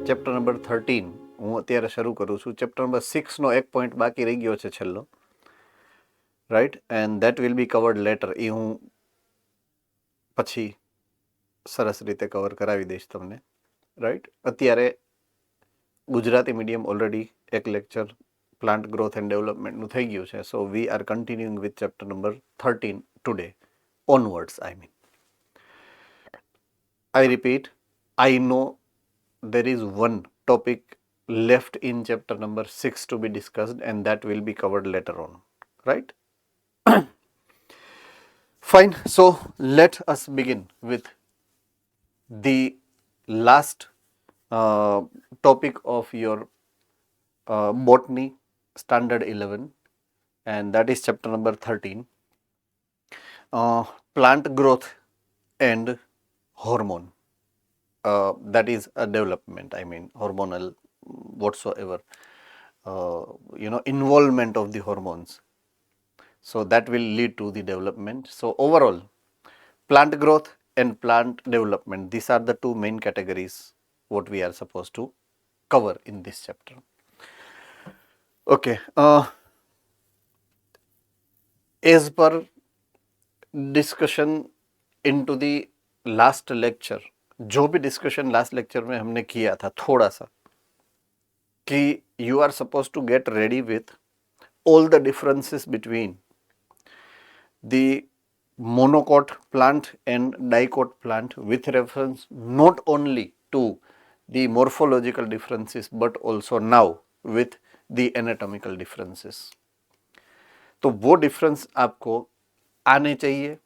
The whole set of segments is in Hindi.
ચેપ્ટર નંબર 13 હું અત્યારે શરૂ કરું છું. ચેપ્ટર નંબર 6નો એક પોઈન્ટ બાકી રહી ગયો છે છેલ્લો, right, and that will be covered later. એ હું પછી સરસ રીતે કવર કરાવી દઈશ તમને, રાઈટ. અત્યારે ગુજરાતી મીડિયમ ઓલરેડી એક લેક્ચર પ્લાન્ટ ગ્રોથ એન્ડ ડેવલપમેન્ટનું થઈ ગયું છે. So we are continuing with chapter number 13 today onwards. I repeat, I know there is one topic left in chapter number 6 to be discussed, and that will be covered later on, right? Fine. So let us begin with the last topic of your botany standard 11, and that is chapter number 13, plant growth and hormone. That is a development, hormonal whatsoever, involvement of the hormones. So that will lead to the development. So overall, plant growth and plant development, these are the two main categories what we are supposed to cover in this chapter. Okay. As per discussion into the last lecture, जो भी डिस्कशन लास्ट लेक्चर में हमने किया था थोड़ा सा, कि you are suppose to get ready with all the differences between the monocot plant and dicot plant with reference not only to the morphological differences but also now with the anatomical differences. तो वो डिफरेंस आपको आने चाहिए,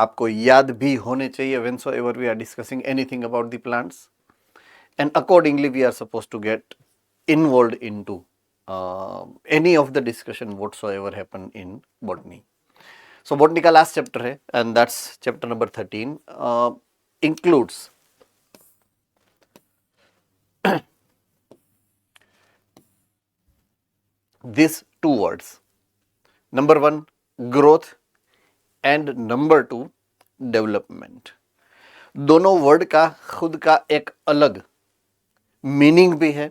आपको याद भी होने चाहिए whensoever we are discussing anything about the plants, and accordingly we are supposed to get involved into any of the discussion whatsoever happen in botany. So botany का last chapter है, and that's chapter number 13, includes these two words, number 1 growth and number 2 development. दोनों वर्ड का खुद का एक अलग मीनिंग भी है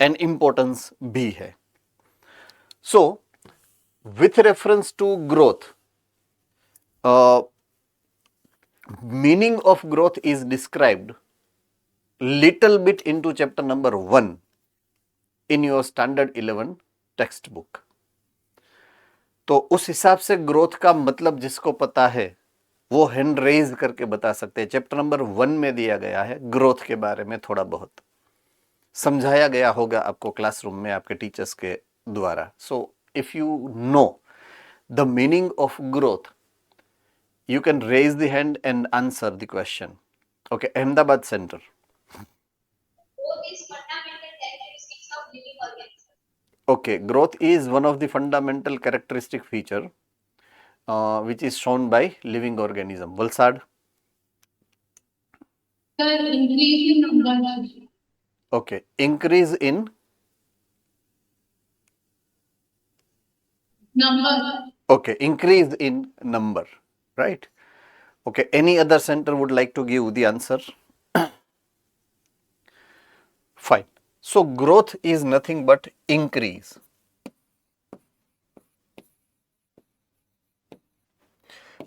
एंड इंपॉर्टेंस भी है. So with reference to growth, meaning of growth is described little bit into chapter number 1 in your standard 11 text book. तो उस हिसाब से ग्रोथ का मतलब जिसको पता है वो हैंड रेज करके बता सकते हैं. चैप्टर नंबर 1 में दिया गया है ग्रोथ के बारे में, थोड़ा बहुत समझाया गया होगा आपको क्लासरूम में आपके टीचर्स के द्वारा. So if you know the meaning of growth, you can raise the hand and answer the question. Okay, Ahmedabad centre. Okay, growth is one of the fundamental characteristic feature which is shown by living organism. Valsad? Sir, increase in number. Okay, increase in Number. Okay, increase in number, right? Okay, any other center would like to give the answer? Fine. So growth is nothing but increase.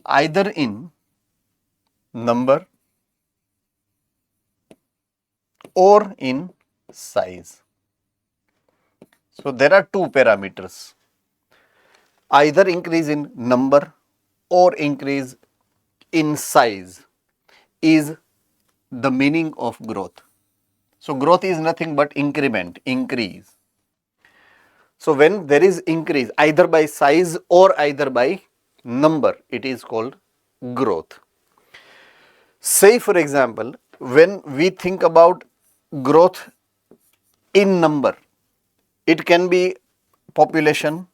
Either in number or in size. So there are two parameters. Either increase in number or increase in size is the meaning of growth. So growth is nothing but increment, increase. So when there is increase either by size or either by number, it is called growth. Say for example, when we think about growth in number, it can be population,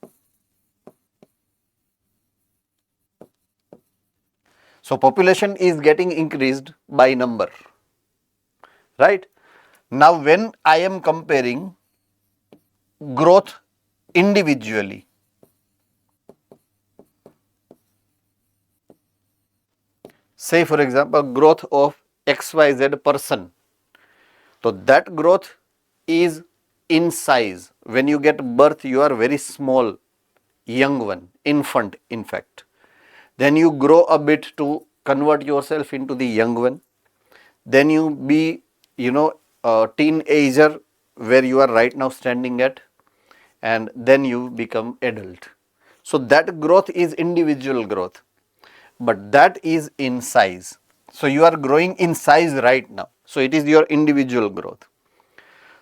so population is getting increased by number, right? Now when I am comparing growth individually, say for example growth of XYZ person, तो that growth is in size. When you get birth, you are very small, young one, infant in fact. Then you grow a bit to convert yourself into the young one. Then you be, a teenager where you are right now standing at, and then you become adult. So that growth is individual growth, but that is in size. So you are growing in size right now. So it is your individual growth.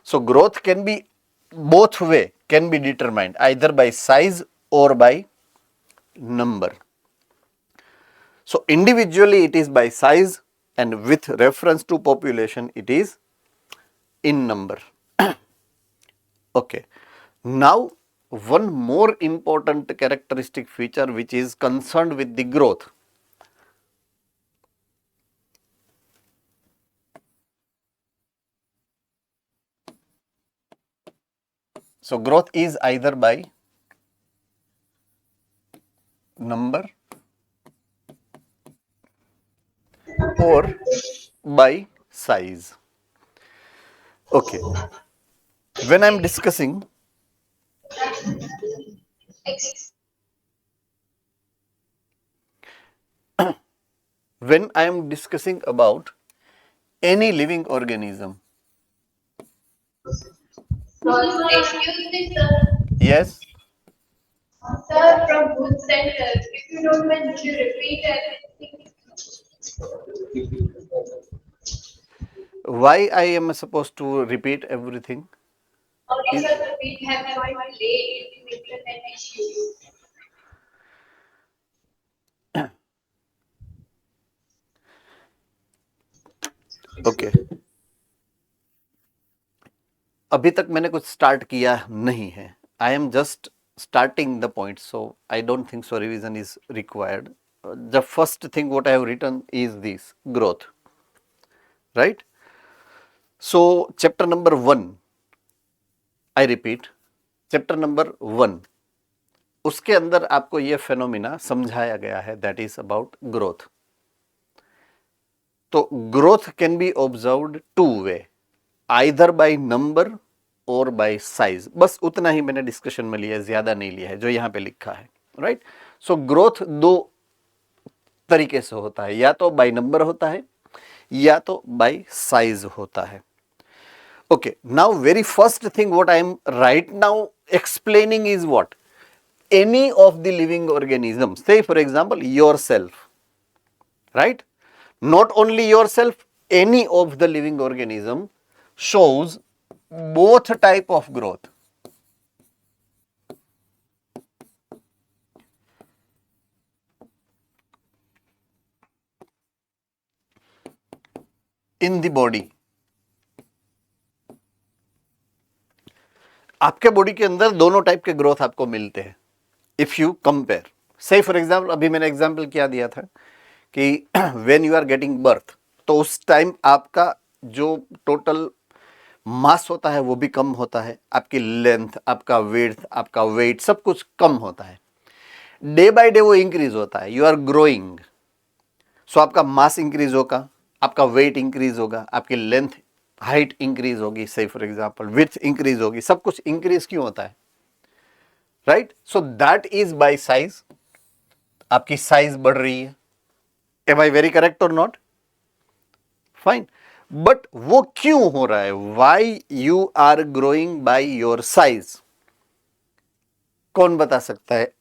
So growth can be both way, can be determined either by size or by number. So individually it is by size, and with reference to population it is in number. Okay. Now one more important characteristic feature which is concerned with the growth. So growth is either by number or by size. Okay. When I am discussing when I am discussing about any living organism. Excuse me, sir. Yes. Sir, from good center. If you don't mind, would you repeat everything? Why I am supposed to repeat everything? Sorry, Is- sir, we have joined late due to internet issues. Okay अभी तक मैंने कुछ स्टार्ट किया नहीं है. I am just starting the point, so I don't think so revision is required. The first thing what I have written is this growth, right? So chapter number 1, I repeat, chapter number 1, उसके अंदर आपको ये फेनोमिना समझाया गया है, दैट इज अबाउट ग्रोथ. तो growth can be observed two way, either by number और बाय साइज. बस उतना ही मैंने डिस्कशन में लिया है, ज्यादा नहीं लिया है जो यहां पे लिखा है, राइट? सो ग्रोथ दो तरीके से होता है, या तो बाय नंबर होता है या तो बाय साइज होता है. Okay, now very first thing what I M right now explaining is what, any of the living organisms, say for example yourself, right? Not only yourself, any of the living organism shows both type of growth. In the body. आपके बॉडी के अंदर दोनों टाइप के ग्रोथ आपको मिलते हैं. If you compare, say for example, अभी मैंने एग्जाम्पल क्या दिया था कि when you are getting birth, तो उस टाइम आपका जो टोटल मास होता है वो भी कम होता है, आपकी लेंथ, आपका विड्थ, आपका वेट, सब कुछ कम होता है. डे बाय डे वो इंक्रीज होता है, यू आर ग्रोइंग. सो आपका मास इंक्रीज होगा, आपका वेट इंक्रीज होगा, आपकी लेंथ, हाइट इंक्रीज होगी, से फॉर एग्जाम्पल विड्थ इंक्रीज होगी. सब कुछ इंक्रीज क्यों होता है, right? So that is by size. आपकी साइज बढ़ रही है. एम आई वेरी करेक्ट और नॉट? फाइन. बट वो क्यों हो रहा है? Why you are growing by your size? कौन बता सकता है?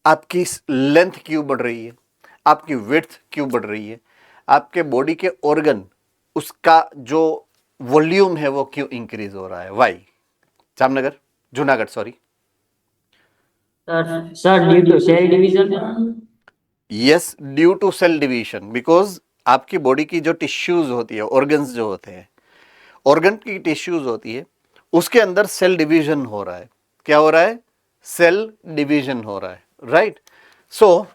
आपकी लेंथ क्यों बढ़ रही है, आपकी विड्थ क्यों बढ़ रही है, आपके बॉडी के ऑर्गन, उसका जो वॉल्यूम है वो क्यों इंक्रीज हो रहा है? Why? Jamnagar, Junagadh, sorry. Sir, due to cell division. Yes, due to cell division. Because आपकी बॉडी की जो टिश्यूज होती है, ऑर्गन्स जो होते हैं, ऑर्गन की टिश्यूज होती है, उसके अंदर सेल डिवीजन हो रहा है. क्या हो रहा है? सेल डिवीजन हो रहा है, right? So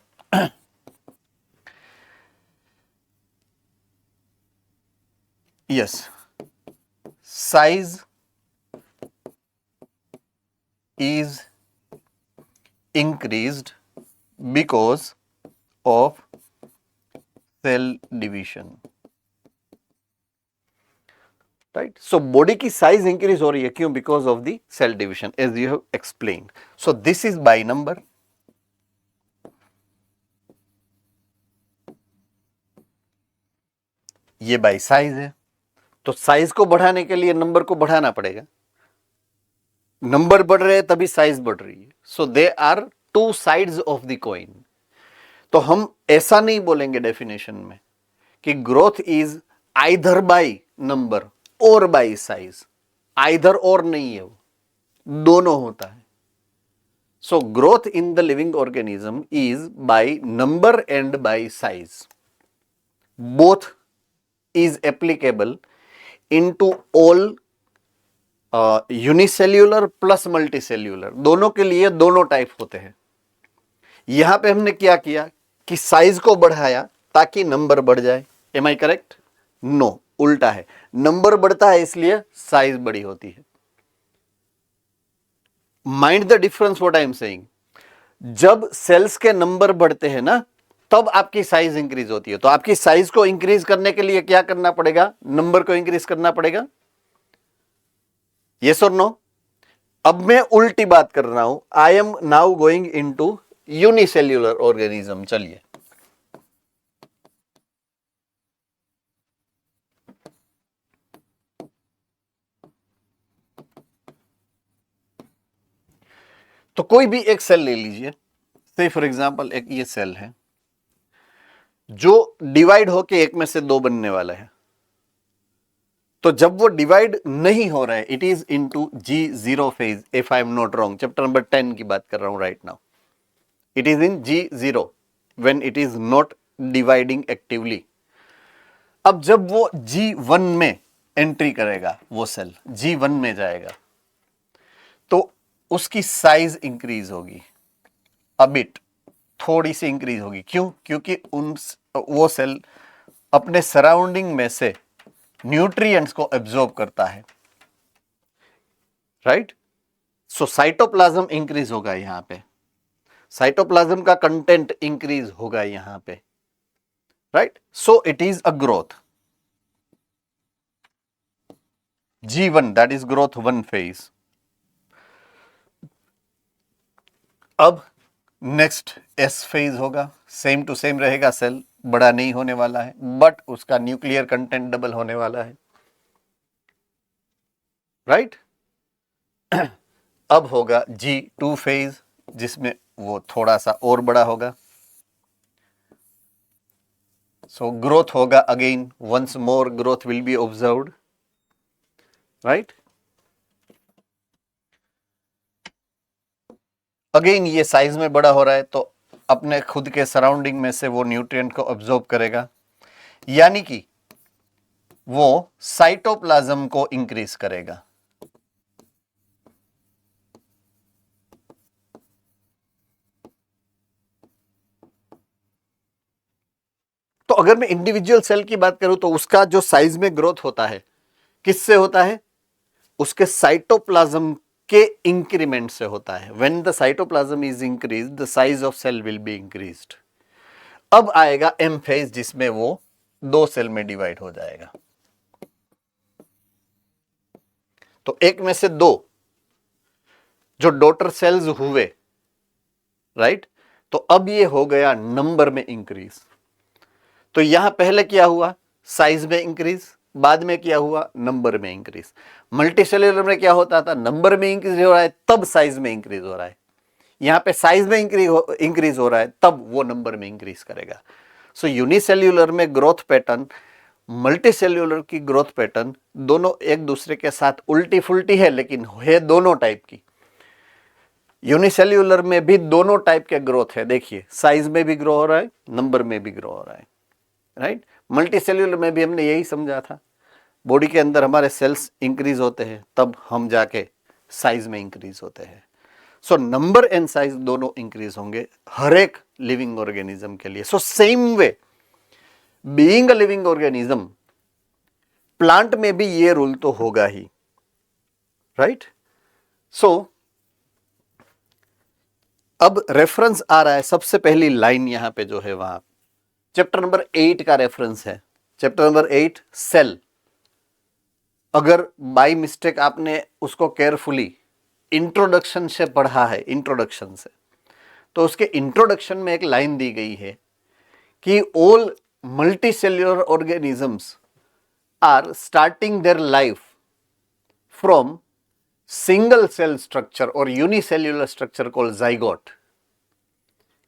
yes, size is increased because of cell division. Right. So body की साइज इंक्रीज हो रही है, क्यों? Because of the cell division, as you have explained. So this is by number, ये बाय साइज है. तो साइज को बढ़ाने के लिए नंबर को बढ़ाना पड़ेगा. नंबर बढ़ रहे हैं तभी साइज बढ़ रही है. So they are two sides of the coin. तो हम ऐसा नहीं बोलेंगे डेफिनेशन में कि growth is either by number और बाय साइज. आइदर और नहीं है, वो दोनों होता है. So growth in the living organism is by number and by size. Both is applicable into all unicellular plus multicellular. दोनों के लिए दोनों टाइप होते हैं. यहां पे हमने क्या किया कि साइज को बढ़ाया ताकि नंबर बढ़ जाए. एम आई करेक्ट? नो, उल्टा है. नंबर बढ़ता है इसलिए साइज बड़ी होती है. Mind the difference what I am saying. जब सेल्स के नंबर बढ़ते हैं ना, तब आपकी साइज इंक्रीज होती है. तो आपकी साइज को इंक्रीज करने के लिए क्या करना पड़ेगा? नंबर को इंक्रीज करना पड़ेगा. यस और नो? अब मैं उल्टी बात कर रहा हूं. I am now going into unicellular organism. चलिए, तो कोई भी एक सेल ले लीजिए. से फॉर एग्जांपल एक ये सेल है जो डिवाइड होके एक में से दो बनने वाला है. तो जब वो डिवाइड नहीं हो रहा है, it is into G0 phase. If I am not wrong, chapter number 10 की बात कर रहा हूं right now. It is in G0 when it is not dividing actively. अब जब वो G1 में एंट्री करेगा, वो सेल G1 में जाएगा, तो उसकी साइज इंक्रीज होगी. अबिट, थोड़ी सी इंक्रीज होगी. क्यों? क्योंकि वो सेल अपने सराउंडिंग में से न्यूट्रिएंट्स को एब्जॉर्ब करता है. राइट. सो साइटोप्लाज्म इंक्रीज होगा यहां पे. साइटोप्लाज्म का कंटेंट इंक्रीज होगा यहां पे. Right. So it is a growth. G1, that is growth 1 phase. अब नेक्स्ट S फेज होगा. सेम टू सेम रहेगा. सेल बड़ा नहीं होने वाला है, बट उसका न्यूक्लियर कंटेंट डबल होने वाला है. राइट. अब होगा G2 फेज, जिसमें वो थोड़ा सा और बड़ा होगा. सो ग्रोथ होगा again. Once more growth will be observed. Right. Again ये साइज में बड़ा हो रहा है, तो अपने खुद के सराउंडिंग में से वो न्यूट्रिएंट को अब्जॉर्ब करेगा, यानी कि वो साइटोप्लाज्म को इंक्रीज करेगा. तो अगर मैं इंडिविजुअल सेल की बात करूं तो उसका जो साइज में ग्रोथ होता है, किससे होता है? उसके साइटोप्लाज्म के इंक्रीमेंट से होता है. When the cytoplasm is increase, the size of cell will be increased. अब आएगा M फेज, जिसमें वो दो सेल में डिवाइड हो जाएगा. तो एक में से दो जो डॉटर सेल्स हुए, राइट. तो अब ये हो गया नंबर में इंक्रीज. तो यहां पहले क्या हुआ? साइज में इंक्रीज. बाद में क्या हुआ? नंबर में इंक्रीज. मल्टीसेल्यूलर में क्या होता था? नंबर में इंक्रीज हो रहा है तब साइज में इंक्रीज हो रहा है. यहां पे साइज में इंक्रीज हो रहा है तब वो नंबर में इंक्रीज करेगा. सो यूनिसेल्यूलर में ग्रोथ पैटर्न, मल्टीसेल्यूलर की ग्रोथ पैटर्न दोनों एक दूसरे के साथ उल्टी फुल्टी है, लेकिन है दोनों टाइप की. यूनिसेल्यूलर में भी दोनों टाइप के ग्रोथ है. देखिए, साइज में भी ग्रो हो रहा है, नंबर में भी ग्रो हो रहा है. राइट. मल्टीसेल्यूलर में भी हमने यही समझा था. बॉडी के अंदर हमारे सेल्स इंक्रीज होते हैं, तब हम जाके साइज में इंक्रीज होते हैं. सो नंबर एंड साइज दोनों इंक्रीज होंगे हर एक लिविंग ऑर्गेनिज्म के लिए. सो same way, being a living organism, plant में भी ये रूल तो होगा ही. राइट. सो अब रेफरेंस आ रहा है. सबसे पहली लाइन यहां पे जो है वहां चैप्टर नंबर 8 का रेफरेंस है. Chapter number 8, cell. अगर बाय मिस्टेक आपने उसको केयरफुली इंट्रोडक्शन से पढ़ा है, इंट्रोडक्शन से, तो उसके इंट्रोडक्शन में एक लाइन दी गई है कि all multicellular organisms are starting their life from single cell structure और यूनिसेल्युलर स्ट्रक्चर कॉल्ड जाइगोट।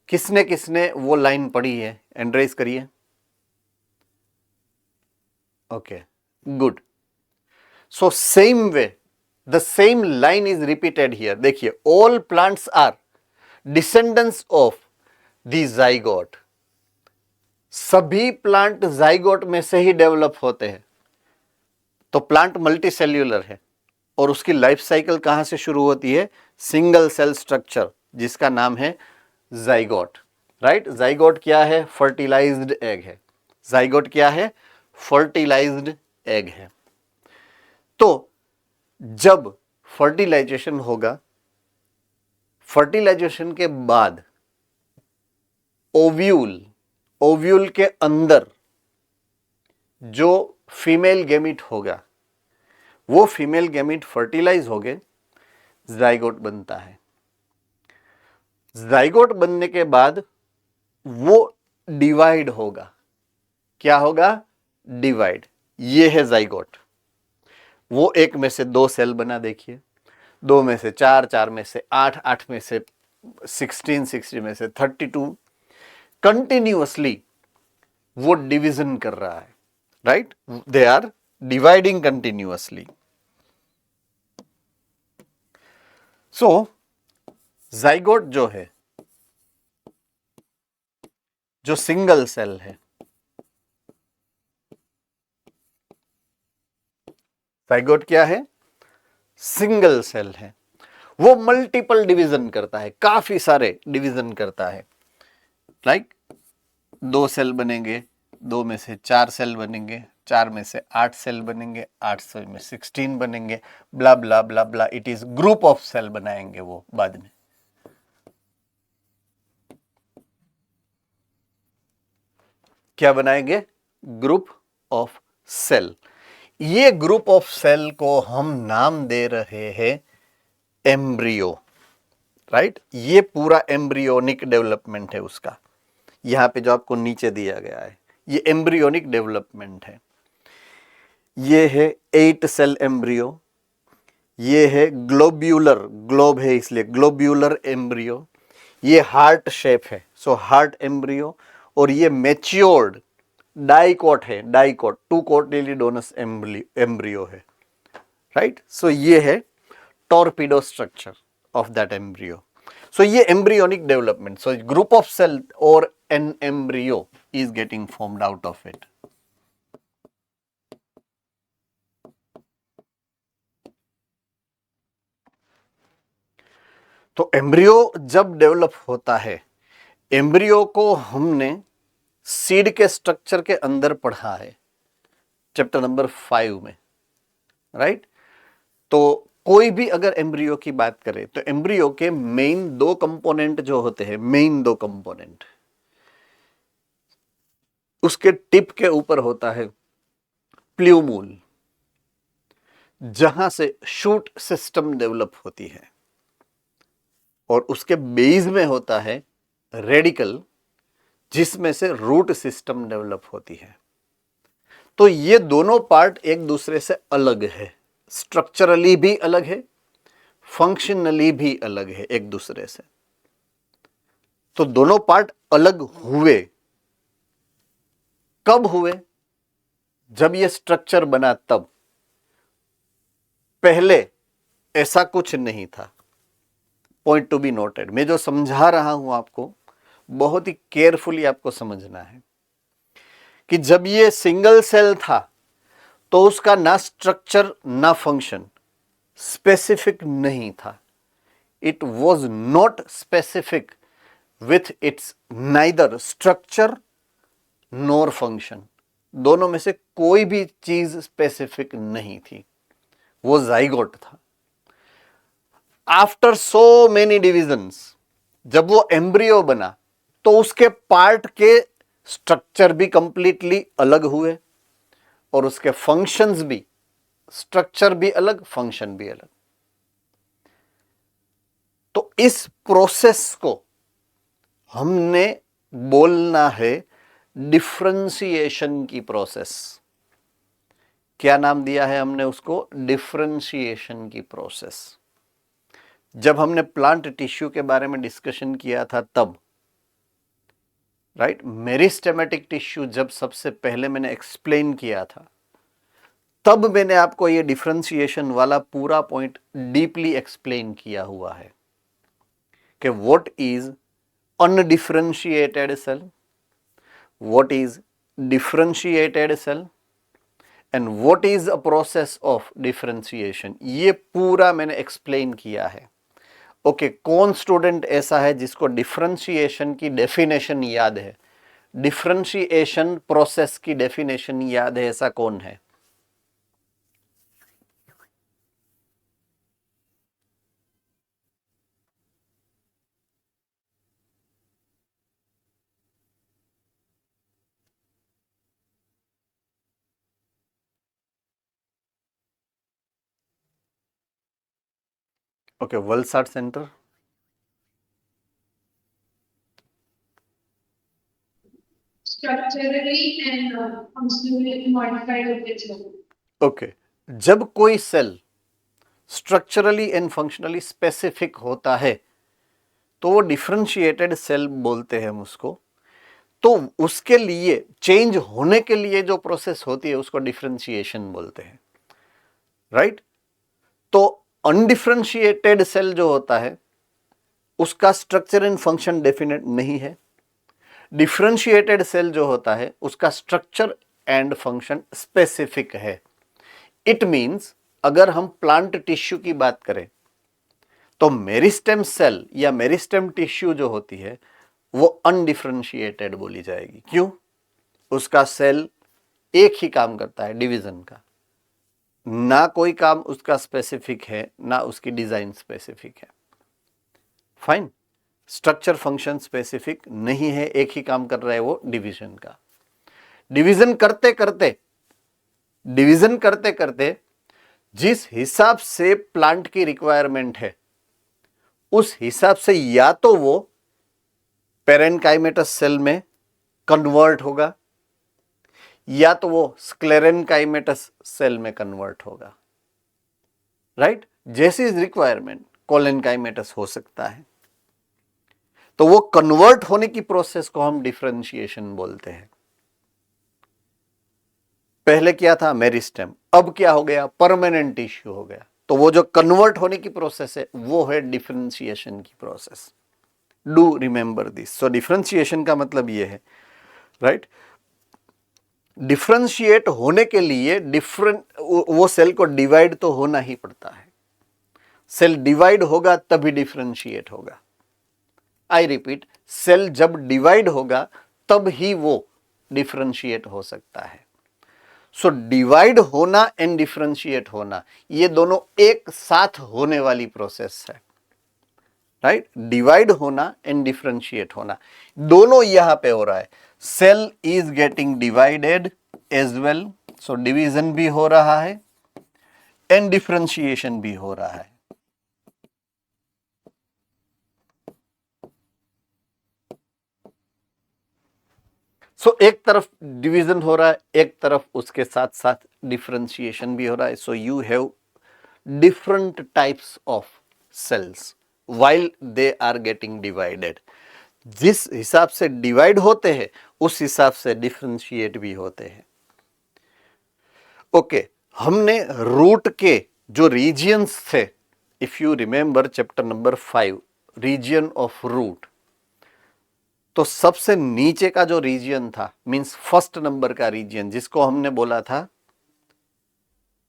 किसने किसने वो लाइन पढ़ी है? एंड्रेस करिए। Okay, good. So same way the same line is repeated here. देखिए, all plants are descendants of the zygote. सभी प्लांट जाइगोट में से ही डेवलप होते हैं। तो प्लांट मल्टीसेल्युलर है और उसकी लाइफ साइकिल कहां से शुरू होती है? सिंगल सेल स्ट्रक्चर, जिसका नाम है जाइगोट। राइट? जाइगोट क्या है? फर्टिलाइज्ड एग है। जाइगोट क्या है? फर्टिलाइज्ड एग है। तो जब फर्टिलाइजेशन होगा, फर्टिलाइजेशन के बाद ओव्यूल के अंदर जो फीमेल गैमीट होगा, वो फीमेल गैमीट फर्टिलाइज हो गए, जाइगोट बनता है। जाइगोट बनने के बाद वो डिवाइड होगा। क्या होगा? डिवाइड। ये है जाइगोट। वो एक में से 2 सेल बना, देखिए, 2 में से 4, 4 में से 8, 8 में से 16, 16 में से 32, कंटिन्यूअसली वो डिवीजन कर रहा है। Right? They are dividing continuously. So zygote जो है, जो सिंगल सेल है, जाइगोट क्या है? सिंगल सेल है। वो मल्टीपल डिवीजन करता है, काफी सारे डिवीजन करता है। लाइक 2 सेल बनेंगे, 2 में से 4 सेल बनेंगे, 4 में से 8 सेल बनेंगे, 8 से में 16 बनेंगे, blah blah blah blah. It is group of cell बनाएंगे वो बाद में। क्या बनाएंगे? Group of cell. ये ग्रुप ऑफ सेल को हम नाम दे रहे हैं एम्ब्रियो। राइट? ये पूरा एम्ब्रियोनिक डेवलपमेंट है उसका। यहां पे जो आपको नीचे दिया गया है, ये एम्ब्रियोनिक डेवलपमेंट है। ये है 8 सेल एम्ब्रियो। ये है ग्लोब्यूलर, ग्लोब है इसलिए ग्लोब्यूलर एम्ब्रियो। ये हार्ट शेप है, सो हार्ट एम्ब्रियो। और ये मैच्योर्ड डाइकोट है, डाइकोट 2 कोटिलिडोनस एम्ब्रियो है। राइट? सो ये है torpedo structure of that embryo. So ये embryonic development. So group of cell और an embryo is getting formed out of it. तो एम्ब्रियो जब डेवलप होता है, एम्ब्रियो को हमने सीड के स्ट्रक्चर के अंदर पढ़ा है, चैप्टर नंबर 5 में। राइट? तो कोई भी अगर एम्ब्रियो की बात करें तो एम्ब्रियो के मेन 2 कंपोनेंट जो होते हैं, मेन 2 कंपोनेंट, उसके टिप के ऊपर होता है प्ल्यूमूल, जहां से शूट सिस्टम डेवलप होती है, और उसके बेस में होता है रेडिकल, जिसमें से रूट सिस्टम डेवलप होती है। तो ये दोनों पार्ट एक दूसरे से अलग है, स्ट्रक्चरली भी अलग है, फंक्शनली भी अलग है एक दूसरे से। तो दोनों पार्ट अलग हुए। कब हुए? जब ये स्ट्रक्चर बना तब। पहले ऐसा कुछ नहीं था। Point to be noted. मैं जो समझा रहा हूं आपको, बहुत ही केयरफुली आपको समझना है कि जब ये सिंगल सेल था तो उसका ना स्ट्रक्चर ना फंक्शन स्पेसिफिक नहीं था। It was not specific with its neither structure nor function. दोनों में से कोई भी चीज स्पेसिफिक नहीं थी। वो जाइगोट था। आफ्टर सो मेनी डिविजन्स, जब वो एम्ब्रियो बना तो उसके पार्ट के स्ट्रक्चर भी कंप्लीटली अलग हुए और उसके फंक्शंस भी स्ट्रक्चर भी अलग, फंक्शन भी अलग। तो इस प्रोसेस को हमने बोलना है डिफरेंशिएशन की प्रोसेस। क्या नाम दिया है हमने उसको? डिफरेंशिएशन की प्रोसेस। जब हमने प्लांट टिश्यू के बारे में डिस्कशन किया था तब, राइट, मेरिस्टेमेटिक टिश्यू जब सबसे पहले मैंने एक्सप्लेन किया था, तब मैंने आपको ये डिफरेंशिएशन वाला पूरा पॉइंट डीपली एक्सप्लेन किया हुआ है कि what is undifferentiated cell, what is differentiated cell and what is a process of differentiation. ये पूरा मैंने एक्सप्लेन किया है। ओके, कौन स्टूडेंट ऐसा है जिसको डिफरेंशिएशन की डेफिनेशन याद है? डिफरेंशिएशन प्रोसेस की डेफिनेशन याद है, ऐसा कौन है? Okay, Valsad centre. Structurally and functionally modified of the cell. Okay, जब कोई cell structurally and functionally specific होता है तो वो डिफरेंशिएटेड सेल बोलते हैं हम उसको। तो उसके लिए चेंज होने के लिए जो प्रोसेस होती है उसको डिफरेंशिएशन बोलते हैं, राइट। तो अनडिफरेंशिएटेड सेल जो होता है उसका स्ट्रक्चर एंड फंक्शन डेफिनेट नहीं है। डिफरेंशिएटेड सेल जो होता है उसका स्ट्रक्चर एंड फंक्शन स्पेसिफिक है। इट मींस अगर हम प्लांट टिश्यू की बात करें तो मेरिस्टेम सेल या मेरिस्टेम टिश्यू जो होती है वो अनडिफरेंशिएटेड बोली जाएगी। क्यों? उसका सेल एक ही काम करता है, डिवीजन का। ना कोई काम उसका स्पेसिफिक है, ना उसकी डिजाइन स्पेसिफिक है। फाइन, स्ट्रक्चर फंक्शन स्पेसिफिक नहीं है, एक ही काम कर रहा है वो, डिवीजन का। डिवीजन करते करते जिस हिसाब से प्लांट की रिक्वायरमेंट है उस हिसाब से या तो वो पेरेनकाइमेटस सेल में कन्वर्ट होगा या तो वो स्क्लेरेनकाइमेटस सेल में कन्वर्ट होगा, राइट। जैसी रिक्वायरमेंट, कोलेनकाइमेटस हो सकता है। तो वो कन्वर्ट होने की प्रोसेस को हम डिफरेंशिएशन बोलते हैं। पहले क्या था? मेरिस्टेम, अब क्या हो गया? परमानेंट टिश्यू हो गया। तो वो जो कन्वर्ट होने की प्रोसेस है वो है डिफरेंशिएशन की process. Do remember this. So differentiation का मतलब ये है, राइट। डिफरेंशिएट होने के लिए वो सेल को डिवाइड तो होना ही पड़ता है। सेल डिवाइड होगा तभी डिफरेंशिएट होगा। आई रिपीट, सेल जब डिवाइड होगा तब ही वो डिफरेंशिएट हो सकता है। सो डिवाइड होना एंड डिफरेंशिएट होना, ये दोनों एक साथ होने वाली प्रोसेस है, राइट। डिवाइड होना एंड डिफरेंशिएट होना दोनों यहां पे हो रहा है। Cell is getting divided as well, so division भी हो रहा है एंड डिफरेंशिएशन भी हो रहा है। एक तरफ डिवीजन हो रहा है, एक तरफ उसके साथ साथ डिफरेंशिएशन भी हो रहा है। So you have different types of cells while they are getting divided. जिस हिसाब से डिवाइड होते हैं उस हिसाब से डिफरेंशिएट भी होते हैं। ओके, हमने रूट के जो रीजियंस थे, if you remember chapter number 5, region of root, तो सबसे नीचे का जो रीजियन था, मींस फर्स्ट नंबर का रीजियन, जिसको हमने बोला था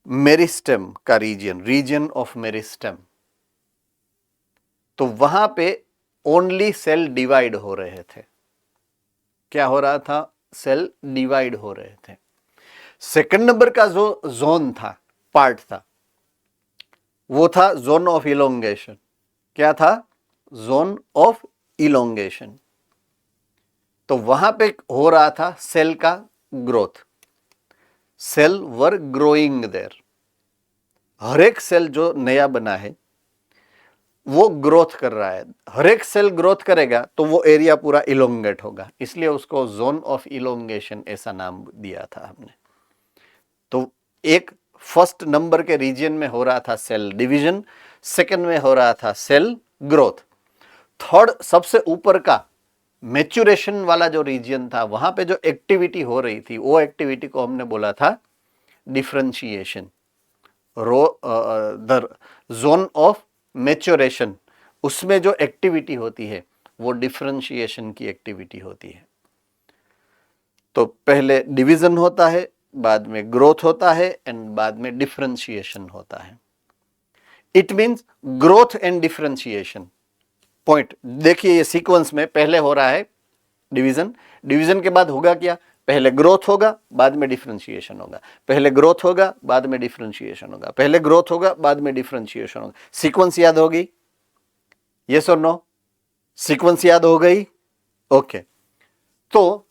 मेरिस्टेम का रीजियन, रीजियन ऑफ मेरिस्टेम, तो वहां पे ओनली सेल डिवाइड हो रहे थे। क्या हो रहा था? सेल डिवाइड हो रहे थे। सेकंड नंबर का जो जोन था, पार्ट था, वो था जोन ऑफ इलोंगेशन। क्या था? Zone of elongation. तो वहां पे हो रहा था सेल का growth. Cell were growing there, हर एक सेल जो नया बना है वो ग्रोथ कर रहा है, हर एक सेल ग्रोथ करेगा तो वो एरिया पूरा इलोंगेट होगा, इसलिए उसको जोन ऑफ इलोंगेशन ऐसा नाम दिया था हमने। तो एक फर्स्ट नंबर के रीजन में हो रहा था सेल डिवीजन, सेकंड में हो रहा था सेल ग्रोथ, थर्ड सबसे ऊपर का मैच्योरेशन वाला जो रीजन था वहां पे जो एक्टिविटी हो रही थी वो एक्टिविटी को हमने बोला था differentiation. The zone of maturation, उसमें जो एक्टिविटी होती है वो डिफरेंशिएशन की एक्टिविटी होती है। तो पहले डिवीजन होता है, बाद में ग्रोथ होता है एंड बाद में डिफरेंशिएशन होता है। It means growth and differentiation point. देखिए ये सीक्वेंस में पहले हो रहा है डिवीजन, डिवीजन के बाद होगा क्या, पहले ग्रोथ होगा बाद में डिफरेंशिएशन होगा, पहले ग्रोथ होगा बाद में डिफरेंशिएशन होगा, पहले ग्रोथ होगा बाद में डिफरेंशिएशन होगा। सीक्वेंस याद होगी? यस और नो? सीक्वेंस याद हो गई? ओके। तो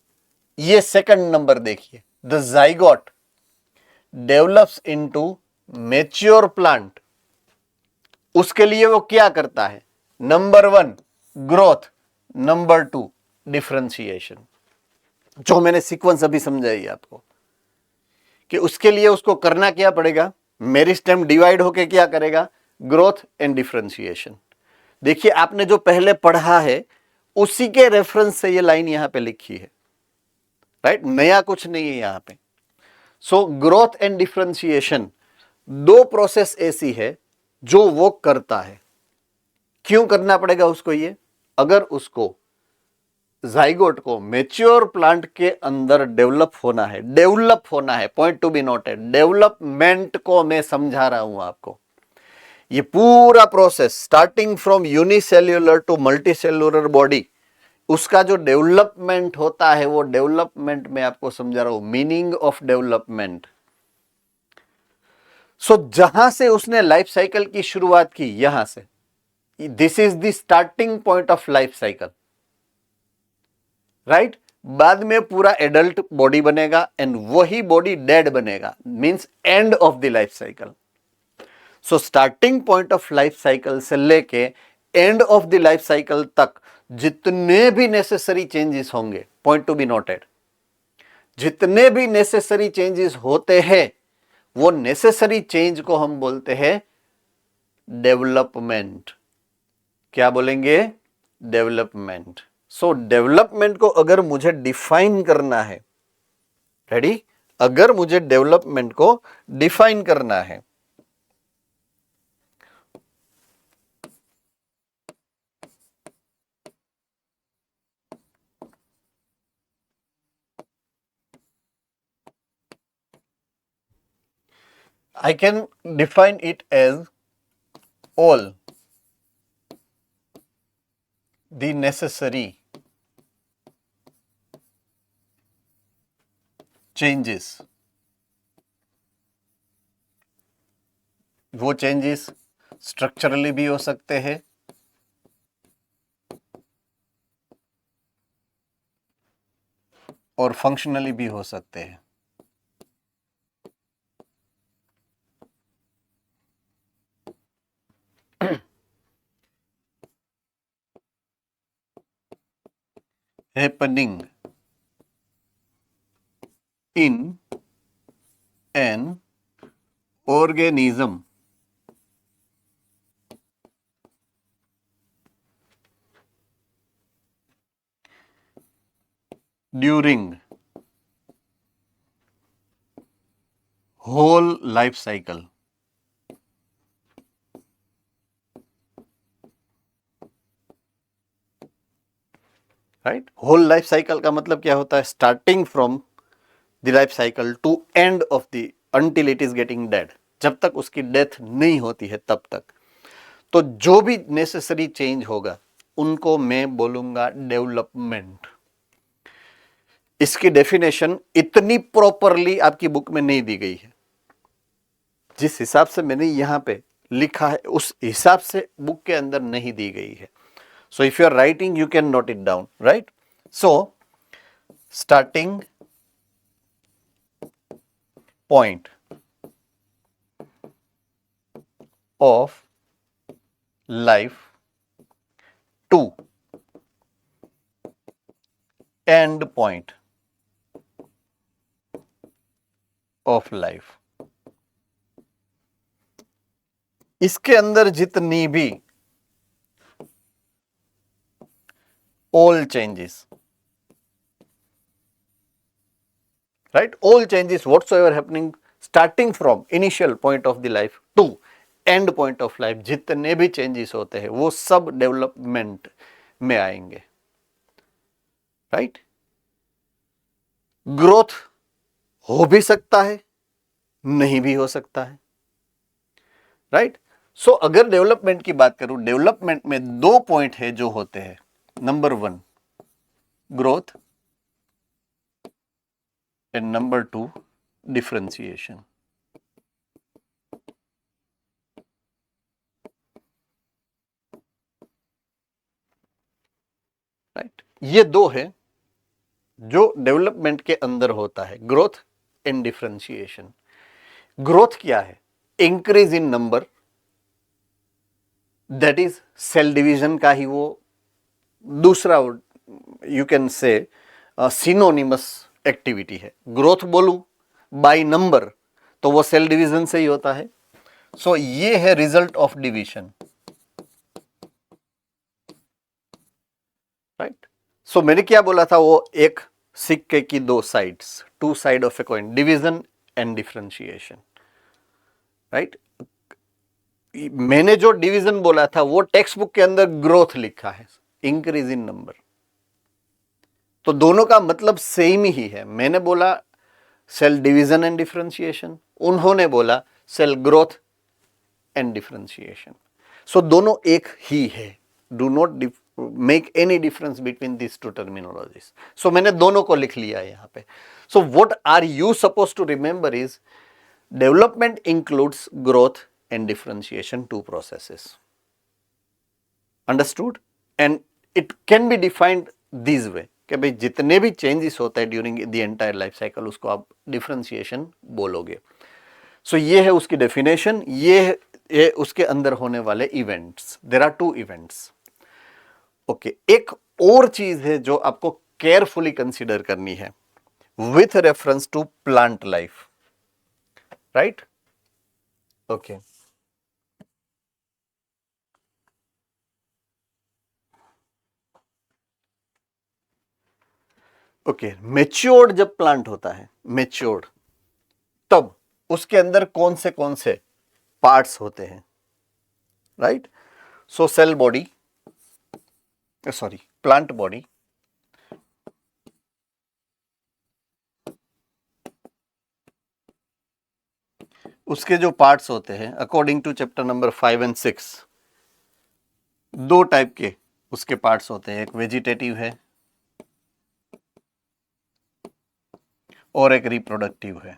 ये सेकंड नंबर देखिए, the zygote develops into mature plant. उसके लिए वो क्या करता है? नंबर 1 ग्रोथ, नंबर 2 डिफरेंशिएशन, जो मैंने सीक्वेंस अभी समझाई आपको कि उसके लिए उसको करना क्या पड़ेगा, मेरिस्टेम डिवाइड होके क्या करेगा, ग्रोथ एंड डिफरेंशिएशन। देखिए आपने जो पहले पढ़ा है उसी के रेफरेंस से ये लाइन यहां पे लिखी है, राइट? नया कुछ नहीं है यहां पे। सो ग्रोथ एंड डिफरेंशिएशन दो प्रोसेस ऐसी है जो वो करता है। क्यों करना पड़ेगा उसको ये? अगर उसको जाइगोट को मैच्योर प्लांट के अंदर डेवलप होना है, point to be noted, development को मैं समझा रहा हूं आपको। ये पूरा process starting from unicellular to multicellular body, उसका जो डेवलपमेंट होता है वो डेवलपमेंट मैं आपको समझा रहा हूं, मीनिंग ऑफ डेवलपमेंट। सो जहां से उसने लाइफ साइकिल की शुरुआत की, यहां से, this is the starting point of life cycle, right? बाद में पूरा एडल्ट बॉडी बनेगा एंड वही बॉडी डेड बनेगा, means and of the life cycle. So starting point of life cycle से लेके and of the life cycle तक जितने भी नेसेसरी चेंजेस होंगे, पॉइंट टू बी नोटेड, जितने भी नेसेसरी चेंजेस होते हैं वो नेसेसरी चेंज को हम बोलते हैं डेवलपमेंट। क्या बोलेंगे? डेवलपमेंट। सो डेवलपमेंट को अगर मुझे डिफाइन करना है, रेडी, अगर मुझे डेवलपमेंट को डिफाइन करना है, I can define it as all the necessary changes। वो चेंजेस स्ट्रक्चरली भी हो सकते हैं, और फंक्शनली भी हो सकते हैं। happening in an organism during whole life cycle। Right? Whole life cycle का मतलब क्या होता है? Starting from the life cycle to end of the, until it is getting dead, जब तक उसकी डेथ नहीं होती है तब तक। तो जो भी नेसेसरी चेंज होगा उनको मैं बोलूंगा डेवलपमेंट। इसकी डेफिनेशन इतनी प्रॉपरली आपकी बुक में नहीं दी गई है, जिस हिसाब से मैंने यहां पे लिखा है उस हिसाब से बुक के अंदर नहीं दी गई है। So if you are writing, you can note it down, right? So starting point of life to end point of life. इसके अंदर जितनी भी all changes, right, all changes whatsoever happening starting from initial point of the life to end point of life, जितने भी changes होते हैं वो सब डेवलपमेंट में आएंगे, राइट. ग्रोथ हो भी सकता है, नहीं भी हो सकता है, राइट. सो अगर डेवलपमेंट की बात करूं, डेवलपमेंट में दो पॉइंट है जो होते हैं. Number 1 growth and number 2 differentiation. Right, ये दो है जो डेवलपमेंट के अंदर होता है, ग्रोथ एंड डिफरेंशिएशन. ग्रोथ क्या है? Increase in number, that is cell division का ही वो दूसरा, you can say synonymous activity है. ग्रोथ बोलूं बाय नंबर तो वो सेल डिवीजन से ही होता है. सो ये है result of division, right. So मैंने क्या बोला था, वो एक सिक्के की दो sides, two side of a coin, division and differentiation, right. मैंने जो डिवीजन बोला था वो टेक्स्ट बुक के अंदर ग्रोथ लिखा है, इंक्रीज इन नंबर. तो दोनों का मतलब सेम ही है. मैंने बोला सेल डिवीजन एंड डिफरेंशिएशन, उन्होंने बोला cell growth and differentiation. So दोनों एक ही है. Do not make any difference between this two terminologies. So मैंने दोनों को लिख लिया है यहां पे. So what are you suppose to remember is development includes growth and differentiation, two processes. Understood? And it can be defined this way कि भाई जितने भी चेंजेस होते हैं during the entire life cycle उसको आप डिफरेंशिएशन बोलोगे. सो ये है उसकी डेफिनेशन. ये उसके अंदर होने events events. There are 2 events. Okay, एक और चीज है जो आपको केयरफुली कंसीडर करनी है with reference to plant life, right. Okay, okay. Matured जब प्लांट होता है, मेच्योर्ड, तब उसके अंदर कौन से पार्ट्स होते हैं, right. So cell body, sorry plant body, उसके जो पार्ट्स होते हैं according to chapter number 5 and 6, दो टाइप के उसके पार्ट्स होते हैं. एक वेजिटेटिव है और एक रिप्रोडक्टिव है.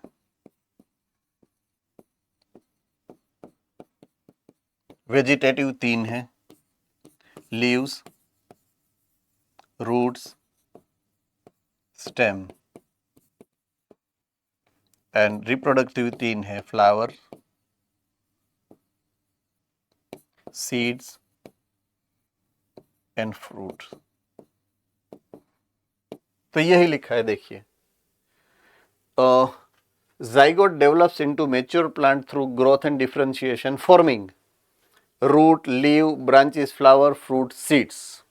वेजिटेटिव 3 है, leaves, roots, stem. And reproductive 3 है, फ्लावर, सीड्स एंड फ्रूट. तो यही लिखा है, देखिए. zygote develops into mature plant through growth and differentiation, forming root, leaf, branches, flower, fruit, seeds,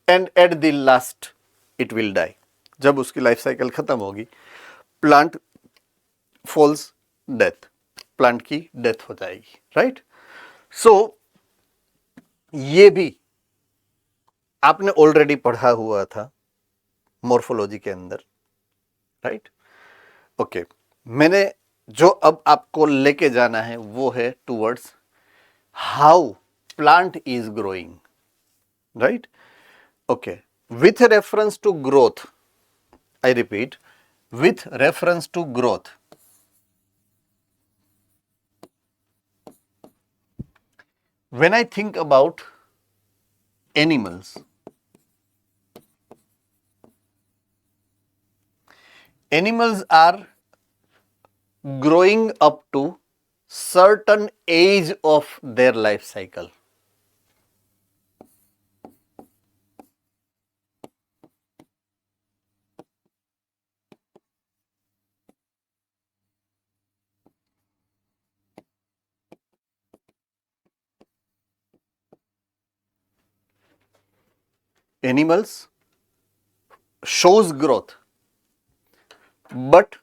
and at the last it will die. जब उसकी लाइफ साइकिल खत्म होगी, प्लांट फॉल्स डेथ, प्लांट की डेथ हो जाएगी, राइट. सो ये भी आपने ऑलरेडी पढ़ा हुआ था मॉर्फोलॉजी के अंदर, राइट. ओके, मैंने जो अब आपको लेके जाना है वो है towards how plant is growing, right. Okay, with reference to growth, I repeat, with reference to growth, when I think about animals, animals are growing up to certain age of their life cycle. Animals shows growth, but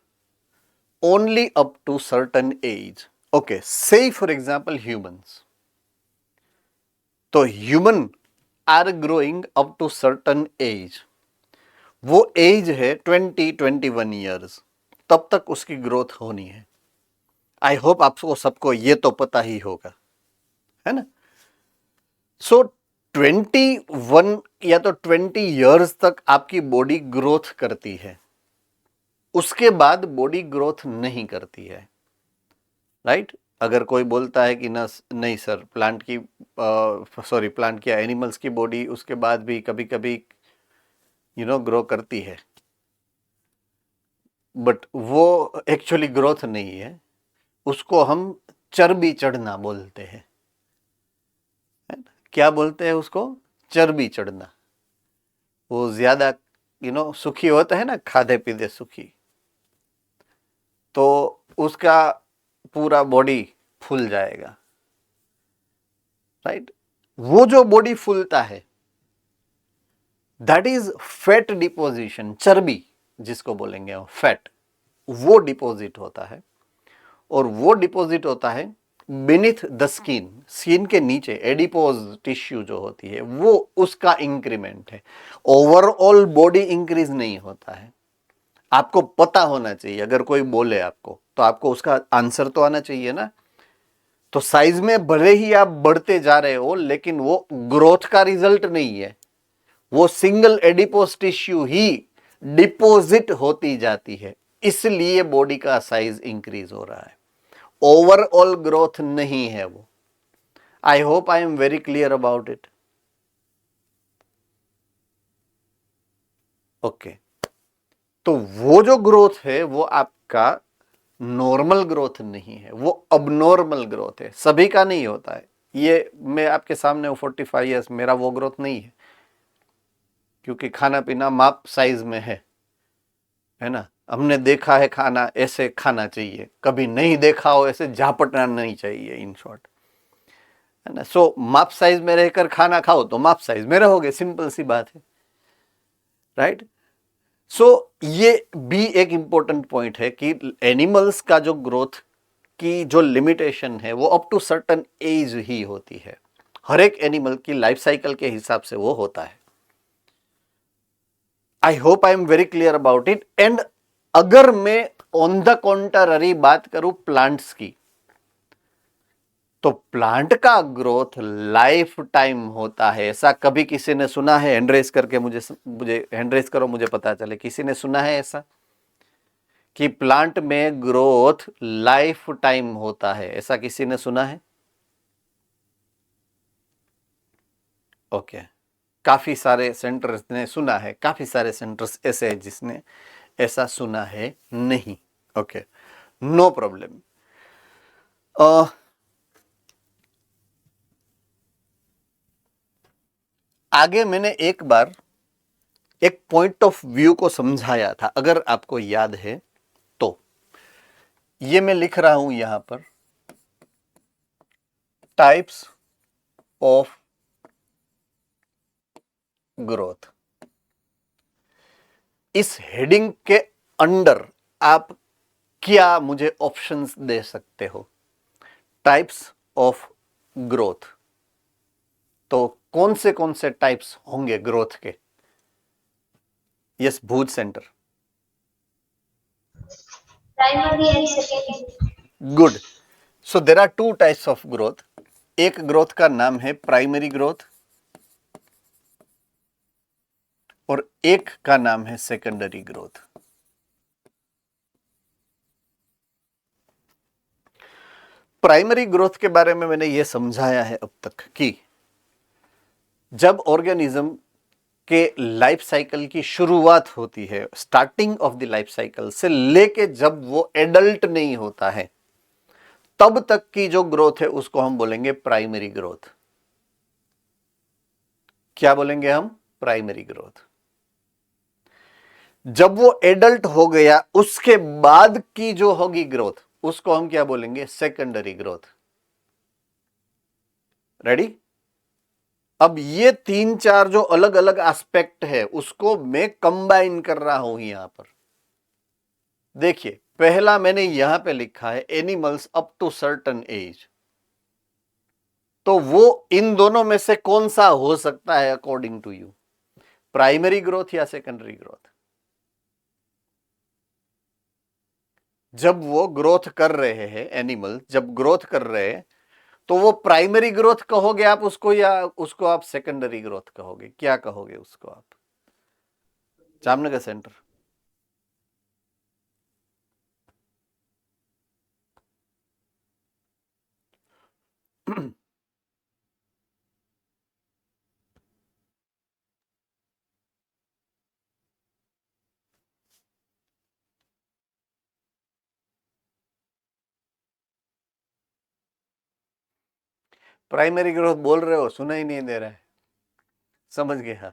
only up to certain age. Okay, say for example humans. तो human are growing up to certain age. वो एज है 20-21 ईयर्स, तब तक उसकी ग्रोथ होनी है. आई होप आपको सबको ये तो पता ही होगा, है ना. सो 21 या तो 20 ईयर्स तक आपकी बॉडी ग्रोथ करती है, उसके बाद बॉडी ग्रोथ नहीं करती है, राइट. अगर कोई बोलता है कि ना नहीं सर, प्लांट की प्लांट क्या एनिमल्स की बॉडी उसके बाद भी कभी कभी ग्रो करती है, बट वो एक्चुअली ग्रोथ नहीं है, उसको हम चर्बी चढ़ना बोलते हैं. क्या बोलते हैं उसको? चर्बी चढ़ना. वो ज्यादा सुखी होता है ना, खाधे पीते सुखी, तो उसका पूरा बॉडी फूल जाएगा, राइट. वो जो बॉडी फूलता है दैट इज फैट डिपोजिशन. चर्बी जिसको बोलेंगे हम फैट, वो डिपॉजिट होता है, और वो डिपॉजिट होता है बीनीथ द स्किन. स्किन के नीचे एडिपोज टिश्यू जो होती है वो उसका इंक्रीमेंट है. ओवरऑल बॉडी इंक्रीज नहीं होता है. आपको पता होना चाहिए, अगर कोई बोले आपको तो आपको उसका आंसर तो आना चाहिए ना. तो साइज में भले ही आप बढ़ते जा रहे हो, लेकिन वो ग्रोथ का रिजल्ट नहीं है, वो सिंगल एडिपोज टिश्यू ही डिपॉजिट होती जाती है, इसलिए बॉडी का साइज इंक्रीज हो रहा है. ओवरऑल ग्रोथ नहीं है वो. आई hope I am very clear about it. Okay, तो वो जो ग्रोथ है वो आपका नॉर्मल ग्रोथ नहीं है, वो अबनॉर्मल ग्रोथ है. सभी का नहीं होता है. ये मैं आपके सामने 45 ईयर्स, मेरा वो ग्रोथ नहीं है, क्योंकि खाना पीना माप साइज में है ना. हमने देखा है खाना ऐसे खाना चाहिए, कभी नहीं देखा हो ऐसे झापटना नहीं चाहिए, इन शॉर्ट, है ना. सो माप साइज में रहकर खाना खाओ तो माप साइज में रहोगे, सिंपल सी बात है, राइट. सो ये भी एक इंपॉर्टेंट पॉइंट है कि एनिमल्स का जो ग्रोथ की जो लिमिटेशन है वो अप टू सर्टन एज ही होती है. हर एक एनिमल की लाइफ साइकिल के हिसाब से वो होता है. आई hope I am very clear about it. And अगर मैं ऑन द कॉन्ट्ररी बात करूं प्लांट्स की, तो प्लांट का ग्रोथ लाइफ टाइम होता है. ऐसा कभी किसी ने सुना है? हैंड रेज करके मुझे हैंड रेज करो, मुझे पता चले. किसी ने सुना है ऐसा कि प्लांट में ग्रोथ लाइफ टाइम होता है? ऐसा किसी ने सुना है? ओके, काफी सारे सेंटर्स ने सुना है, काफी सारे सेंटर्स ऐसे हैं जिसने ऐसा सुना है नहीं. Okay, no problem. आगे मैंने एक बार एक पॉइंट ऑफ व्यू को समझाया था, अगर आपको याद है तो. ये मैं लिख रहा हूं यहां पर, टाइप्स ऑफ ग्रोथ. इस हेडिंग के अंडर आप क्या मुझे ऑप्शंस दे सकते हो? Types of growth. तो कौन से टाइप्स होंगे ग्रोथ के? Yes, Bhuj center. Primary and secondary. Good. So there are two types of growth. एक ग्रोथ का नाम है प्राइमरी ग्रोथ और एक का नाम है सेकेंडरी ग्रोथ. प्राइमरी ग्रोथ के बारे में मैंने यह समझाया है अब तक कि जब ऑर्गेनिज्म के लाइफ साइकिल की शुरुआत होती है, starting of the life cycle से लेके जब वो एडल्ट नहीं होता है, तब तक की जो ग्रोथ है उसको हम बोलेंगे प्राइमरी ग्रोथ। क्या बोलेंगे हम? Primary growth. जब वो एडल्ट हो गया उसके बाद की जो होगी ग्रोथ उसको हम क्या बोलेंगे? Secondary growth. रेडी? अब ये 3-4 जो अलग अलग एस्पेक्ट है उसको मैं कंबाइन कर रहा हूं यहां पर। देखिए, पहला मैंने यहां पे लिखा है animals up to certain age. तो वो इन दोनों में से कौन सा हो सकता है according to you? Primary growth या सेकेंडरी ग्रोथ? जब वो ग्रोथ कर रहे हैं, एनिमल जब ग्रोथ कर रहे हैं, तो वो प्राइमरी ग्रोथ कहोगे आप उसको, या उसको आप सेकेंडरी ग्रोथ कहोगे? क्या कहोगे उसको आप? जामनगर सेंटर। प्राइमरी ग्रोथ बोल रहे हो, सुना ही नहीं दे रहा है। समझ गया?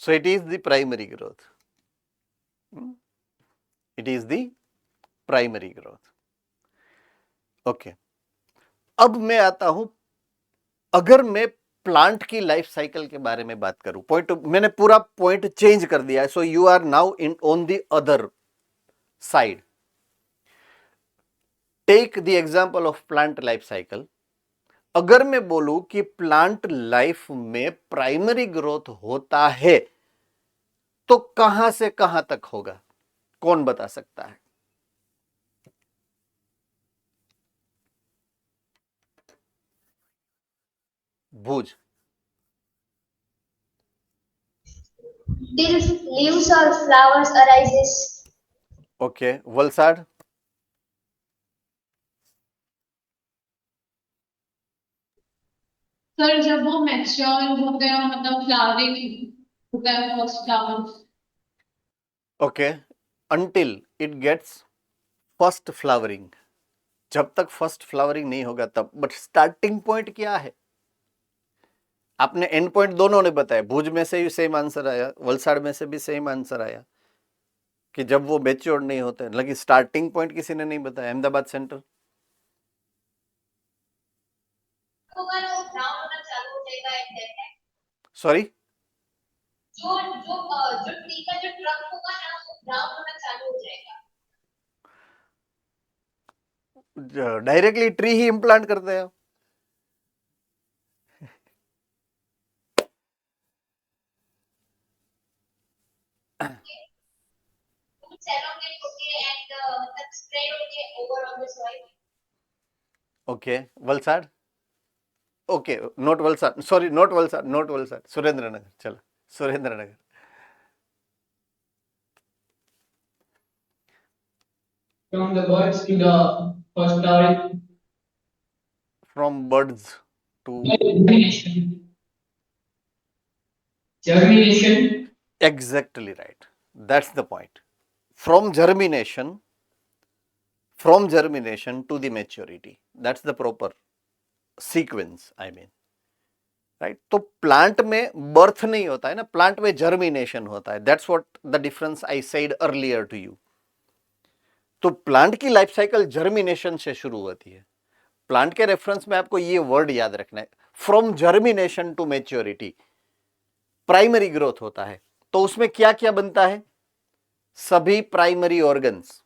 सो it is the primary growth. It is the primary growth. Okay, अब मैं आता हूं, अगर मैं प्लांट की लाइफ साइकिल के बारे में बात करूं, पॉइंट मैंने पूरा पॉइंट चेंज कर दिया है। So you are now in on the other side. Take the example of plant life cycle. अगर मैं बोलूं कि प्लांट लाइफ में प्राइमरी ग्रोथ होता है तो कहां से कहां तक होगा? कौन बता सकता है? Bhuj. Till leaves or flowers arises. Okay, Valsad. Sir जब वो मैच्योर हो गया, मतलब फ्लावरिंग हो गया first flower. Okay, until it gets first flowering. जब तक फर्स्ट फ्लावरिंग नहीं होगा तब। बट स्टार्टिंग पॉइंट क्या है? आपने एंड पॉइंट दोनों ने बताया। भुज में से भी सेम आंसर आया, वलसाड़ में से भी सेम आंसर आया कि जब वो मैच्योर नहीं होते। लेकिन स्टार्टिंग पॉइंट किसी ने नहीं बताया। अहमदाबाद सेंटर। होगा तो ब्राउन होना चालू हो जाएगा एट दैट टाइम। सॉरी, जो जो जो ट्री का जो ट्रंक होगा ना वो ब्राउन होना चालू हो जाएगा। डायरेक्टली ट्री ही इम्प्लांट करते हैं। It's elongate होके and मतलब spread होके over on the soil. Okay, Valsad. Okay, note Valsad, sorry note Valsad, note Valsad, Surendranagar. चलो, Surendranagar. From the birds to the first flowering. From birds to Germination. exactly right. That's the point. From germination to the maturity. That's the proper sequence, I mean. Right? तो प्लांट में बर्थ नहीं होता है ना, प्लांट में जर्मिनेशन होता है। That's what the difference I said earlier to you. तो प्लांट की लाइफ साइकिल जर्मिनेशन से शुरू होती है। प्लांट के रेफरेंस में आपको ये वर्ड याद रखना है, from germination to maturity primary growth होता है। तो उसमें क्या क्या बनता है? सभी प्राइमरी ऑर्गन्स,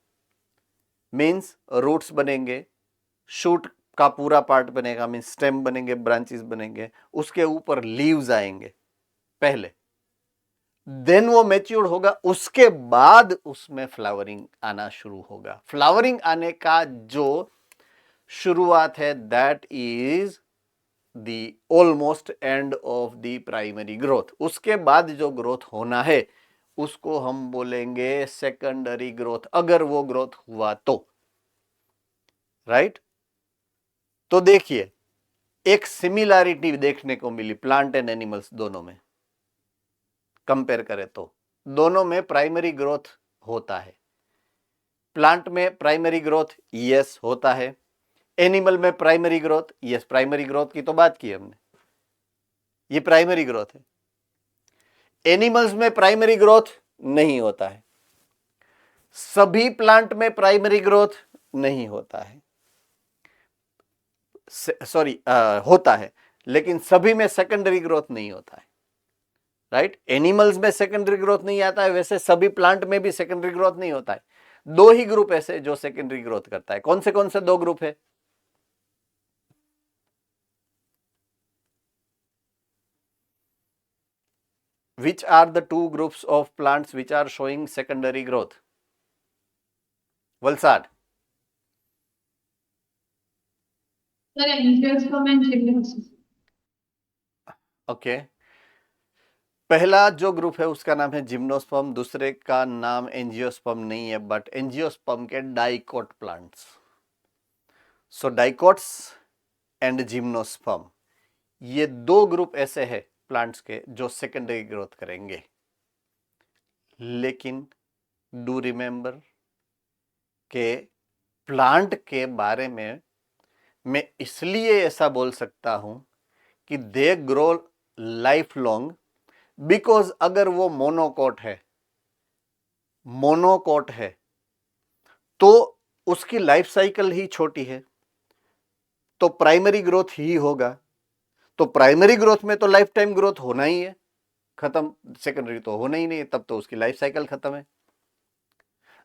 मीन्स रूट्स बनेंगे, शूट का पूरा पार्ट बनेगा, मीन्स स्टेम बनेंगे, ब्रांचेस बनेंगे, उसके ऊपर लीव्स आएंगे पहले, देन वो मैच्योर होगा, उसके बाद उसमें फ्लावरिंग आना शुरू होगा। फ्लावरिंग आने का जो शुरुआत है that is the almost and of the primary growth. उसके बाद जो ग्रोथ होना है उसको हम बोलेंगे सेकेंडरी ग्रोथ, अगर वो ग्रोथ हुआ तो। राइट? तो देखिए, एक सिमिलैरिटी देखने को मिली प्लांट एंड एनिमल्स दोनों में। कंपेयर करें तो दोनों में प्राइमरी ग्रोथ होता है। प्लांट में प्राइमरी ग्रोथ यस होता है, एनिमल में primary growth yes, primary growth की तो बात की हमने, ये प्राइमरी ग्रोथ है। एनिमल्स में प्राइमरी ग्रोथ नहीं होता है, सभी प्लांट में प्राइमरी ग्रोथ नहीं होता है, सॉरी होता है, लेकिन सभी में सेकेंडरी ग्रोथ नहीं होता है, राइट। एनिमल्स में सेकेंडरी ग्रोथ नहीं आता है, वैसे सभी प्लांट में भी सेकेंडरी ग्रोथ नहीं होता है। दो ही ग्रुप ऐसे जो सेकेंडरी ग्रोथ करता है। कौन से दो ग्रुप है? Which are the two groups of plants which are showing secondary growth? Valsad. Sir, angiosperm and gymnosperm. Okay पहला जो ग्रुप है उसका नाम है जिम्नोस्पर्म, दूसरे का नाम एंजियोस्पर्म नहीं है, बट एंजियोस्पर्म के dicot plants. So dicots and gymnosperm, ये दो ग्रुप ऐसे हैं प्लांट्स के जो सेकेंडरी ग्रोथ करेंगे। लेकिन डू रिमेंबर के प्लांट के बारे में मैं इसलिए ऐसा बोल सकता हूं कि they grow life long, because अगर वो मोनोकोट है तो उसकी लाइफ साइकिल ही छोटी है, तो प्राइमरी ग्रोथ ही होगा। तो प्राइमरी ग्रोथ में तो लाइफ टाइम ग्रोथ होना ही है, खत्म, सेकेंडरी तो होना ही नहीं है, तब तो उसकी लाइफ साइकिल खत्म है।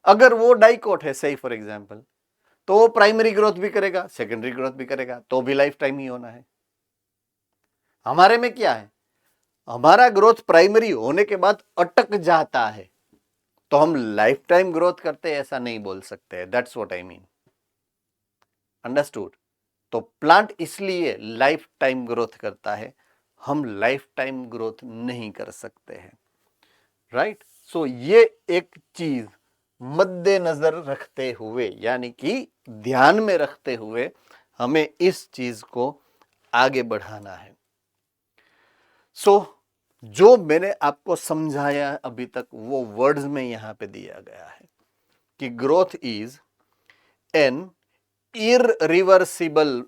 अगर वो डाइकोट है सही फॉर एग्जांपल, तो वो प्राइमरी ग्रोथ भी करेगा, सेकेंडरी ग्रोथ भी करेगा, तो भी लाइफ टाइम ही होना है। हमारे में क्या है, हमारा ग्रोथ प्राइमरी होने के बाद अटक जाता है, तो हम लाइफ टाइम ग्रोथ करते हैं ऐसा नहीं बोल सकते। That's what I mean, understood. तो प्लांट इसलिए लाइफ टाइम ग्रोथ करता है, हम लाइफ टाइम ग्रोथ नहीं कर सकते हैं, राइट। सो ये एक चीज मद्देनजर रखते हुए, यानी कि ध्यान में रखते हुए हमें इस चीज को आगे बढ़ाना है। सो जो मैंने आपको समझाया अभी तक वो वर्ड्स में यहां पे दिया गया है कि growth is an irreversible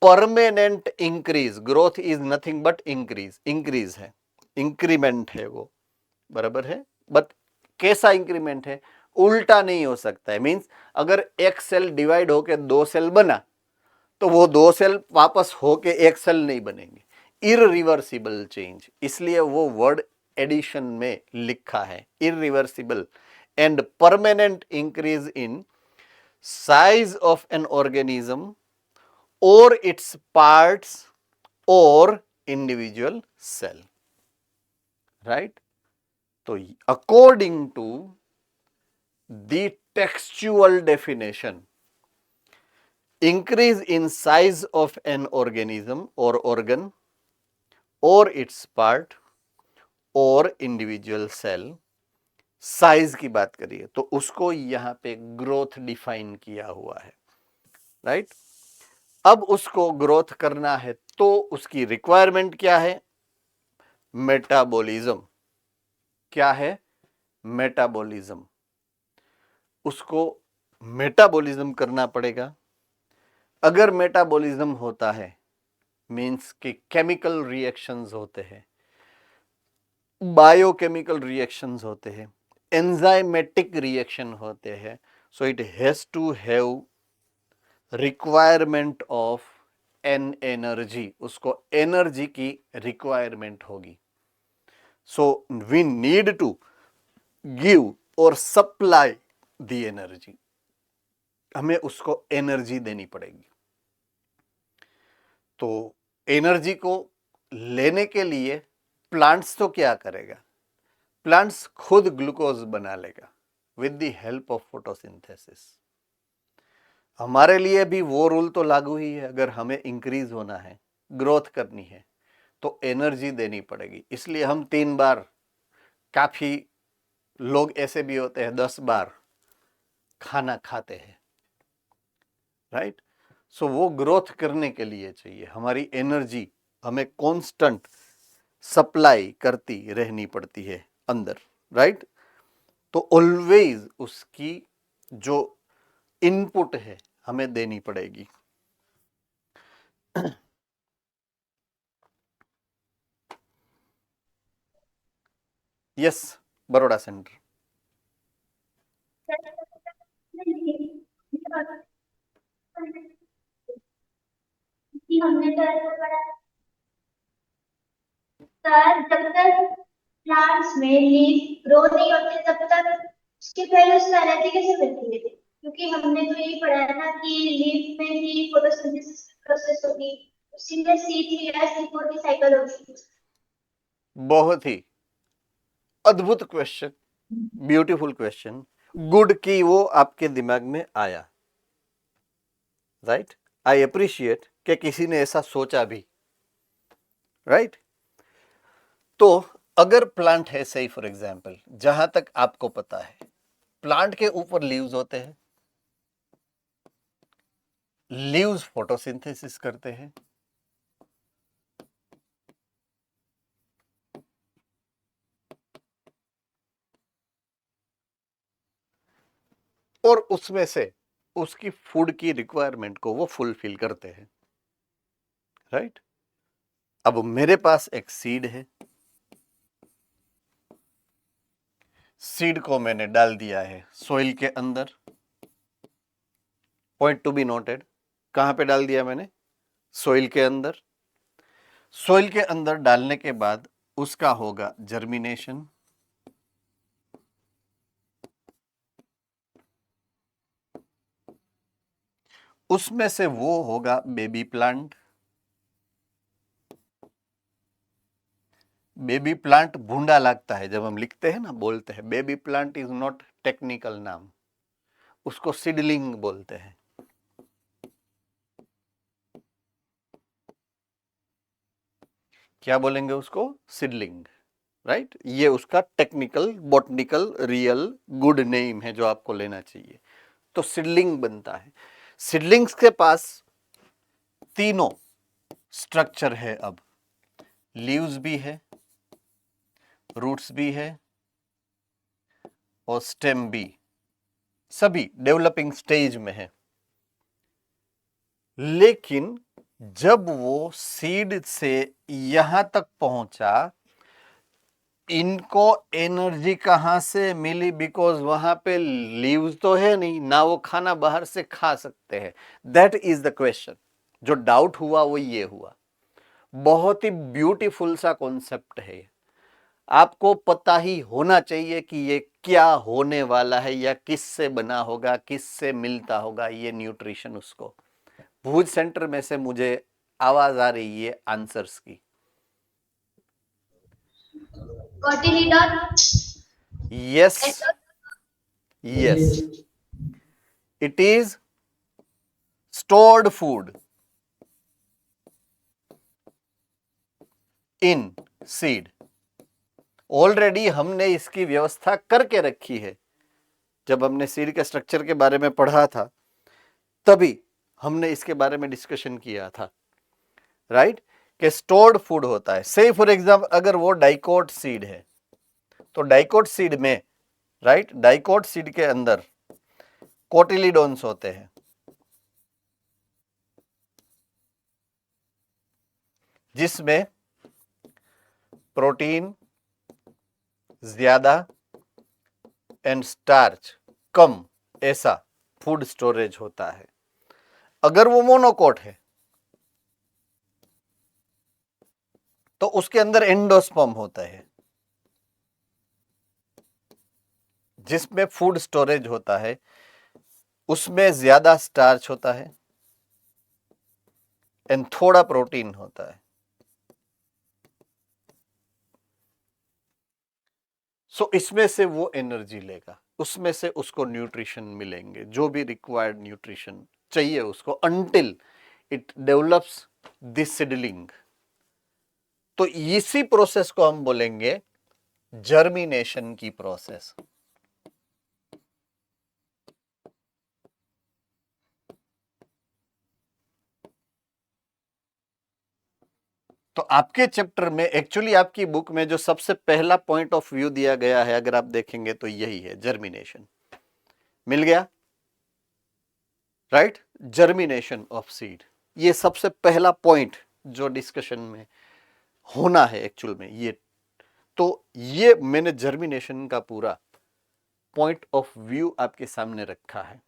permanent increase. Growth is nothing but increase है, इंक्रीमेंट है वो, बराबर है। बट कैसा इंक्रीमेंट है, उल्टा नहीं हो सकता है। मींस अगर एक सेल डिवाइड होके दो सेल बना तो वो दो सेल वापस होके एक सेल नहीं बनेंगे, इररिवर्सिबल चेंज, इसलिए वो वर्ड एडिशन में लिखा है, irreversible and permanent increase in size of an organism और इट्स पार्ट्स और इंडिविजुअल सेल, राइट। तो according to the textual definition, increase in size of an organism or organ or its part or individual cell, size की बात करिए तो उसको यहां पे ग्रोथ डिफाइन किया हुआ है, राइट। अब उसको ग्रोथ करना है तो उसकी रिक्वायरमेंट क्या है, मेटाबॉलिज्म। क्या है, मेटाबॉलिज्म। उसको मेटाबॉलिज्म करना पड़ेगा। अगर मेटाबॉलिज्म होता है मीन्स कि केमिकल रिएक्शंस होते हैं, बायोकेमिकल रिएक्शंस होते हैं, एंजाइमेटिक रिएक्शन होते हैं। So it has to have requirement of an energy, उसको एनर्जी की रिक्वायरमेंट होगी। So we need to give और सप्लाई द एनर्जी, हमें उसको एनर्जी देनी पड़ेगी। तो एनर्जी को लेने के लिए प्लांट्स तो क्या करेगा, प्लांट्स खुद ग्लूकोज बना लेगा with the help of photosynthesis. हमारे लिए भी वो रूल तो लागू ही है, अगर हमें इंक्रीज होना है, ग्रोथ करनी है तो एनर्जी देनी पड़ेगी। इसलिए हम 3 बार, काफी लोग ऐसे भी होते हैं 10 बार खाना खाते हैं, राइट। सो वो ग्रोथ करने के लिए चाहिए, हमारी एनर्जी हमें कांस्टेंट सप्लाई करती रहनी पड़ती है अंदर, राइट। तो ऑलवेज उसकी जो इनपुट है हमें देनी पड़ेगी। Yes, Baroda centre. हमने तो ऐसा पढ़ा सर, जब तक प्लांट्स में लीफ ग्रो नहीं होते तब तक उसके पहले उसकी एनर्जी कैसे मिलती है? क्योंकि हमने तो यही पढ़ा है ना कि लीफ में ही फोटोसिंथेसिस प्रोसेस होगी, उसी में C3 की साइकिल होगी। बहुत ही अद्भुत क्वेश्चन, ब्यूटीफुल क्वेश्चन, गुड कि वो आपके दिमाग में आया, राइट। आई अप्रिशिएट कि किसी ने ऐसा सोचा भी, राइट। तो अगर प्लांट है, सही फॉर एग्जाम्पल, जहां तक आपको पता है प्लांट के ऊपर लीव्स होते हैं, लीव्स फोटोसिंथेसिस करते हैं, और उसमें से उसकी फूड की रिक्वायरमेंट को वो फुलफिल करते हैं, राइट। अब मेरे पास एक सीड है, सीड को मैंने डाल दिया है सॉइल के अंदर। पॉइंट टू बी नोटेड, कहां पे डाल दिया मैंने? सॉइल के अंदर। सॉइल के अंदर डालने के बाद उसका होगा जर्मिनेशन, उसमें से वो होगा बेबी प्लांट। बेबी प्लांट भूंडा लगता है जब हम लिखते हैं ना, बोलते हैं baby plant is not technical नाम, उसको सीडलिंग बोलते हैं। क्या बोलेंगे उसको? Seedling, right. ये उसका technical, botanical, real good name है जो आपको लेना चाहिए। तो सीडलिंग बनता है। सीडलिंग्स के पास तीनों स्ट्रक्चर है। अब लीव्स भी है, रूट्स भी है और स्टेम भी, सभी डेवलपिंग स्टेज में है। लेकिन जब वो सीड से यहां तक पहुंचा, इनको एनर्जी कहां से मिली? बिकॉज वहां पे लीव्स तो है नहीं ना, वो खाना बाहर से खा सकते हैं। That is the question. जो डाउट हुआ वो ये हुआ। बहुत ही ब्यूटीफुल सा कॉन्सेप्ट है। आपको पता ही होना चाहिए कि ये क्या होने वाला है या किससे बना होगा, किससे मिलता होगा ये न्यूट्रिशन उसको। भूज सेंटर में से मुझे आवाज आ रही है आंसर्स की। Cotyledon. Yes, yes, it is stored food in seed. Already हमने इसकी व्यवस्था करके रखी है। जब हमने सीड के स्ट्रक्चर के बारे में पढ़ा था तभी हमने इसके बारे में डिस्कशन किया था, राइट। कि स्टोर्ड फूड होता है। से फॉर एग्जाम्पल अगर वो डाइकोट सीड है तो डाइकोट सीड में, राइट, डाइकोट सीड के अंदर कोटिलीडोन्स होते हैं, जिसमें प्रोटीन ज्यादा एंड स्टार्च कम, ऐसा फूड स्टोरेज होता है। अगर वो मोनोकोट है तो उसके अंदर एंडोस्पर्म होता है, जिसमें फूड स्टोरेज होता है, उसमें ज्यादा स्टार्च होता है एंड थोड़ा प्रोटीन होता है। सो इसमें से वो एनर्जी लेगा, उसमें से उसको न्यूट्रिशन मिलेंगे, जो भी रिक्वायर्ड न्यूट्रिशन चाहिए उसको, until it develops this seedling. तो इसी प्रोसेस को हम बोलेंगे जर्मिनेशन की प्रोसेस। तो आपके चैप्टर में एक्चुअली आपकी बुक में जो सबसे पहला पॉइंट ऑफ व्यू दिया गया है, अगर आप देखेंगे तो यही है, जर्मिनेशन। मिल गया, राइट? जर्मिनेशन ऑफ सीड, ये सबसे पहला पॉइंट जो डिस्कशन में होना है एक्चुअल में ये। तो ये मैंने जर्मिनेशन का पूरा पॉइंट ऑफ व्यू आपके सामने रखा है।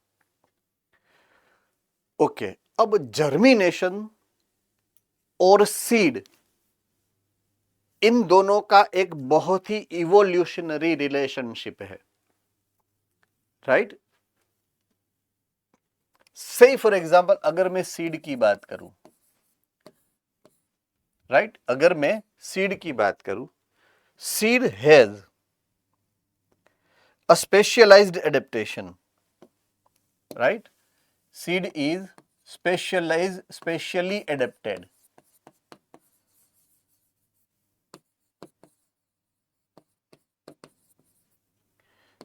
ओके, अब जर्मिनेशन और सीड, इन दोनों का एक बहुत ही इवोल्यूशनरी रिलेशनशिप है, राइट? से फॉर एग्जाम्पल अगर मैं सीड की बात करूं, राइट, अगर मैं सीड की बात करूं, seed has a specialized adaptation, right? Seed is specially adapted.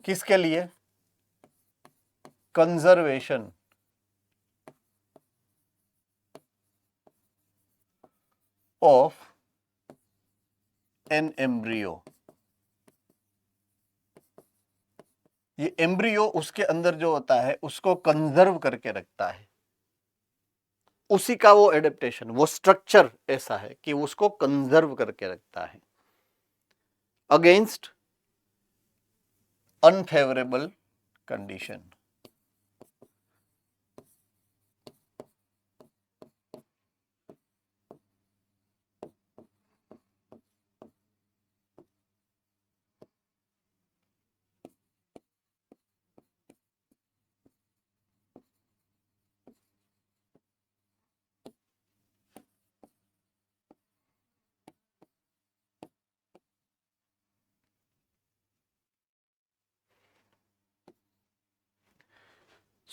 किसके लिए? Conservation of an embryo. ये एम्ब्रियो उसके अंदर जो होता है उसको कंजर्व करके रखता है, उसी का वो एडेप्टेशन, वो स्ट्रक्चर ऐसा है कि उसको कंजर्व करके रखता है against unfavourable condition.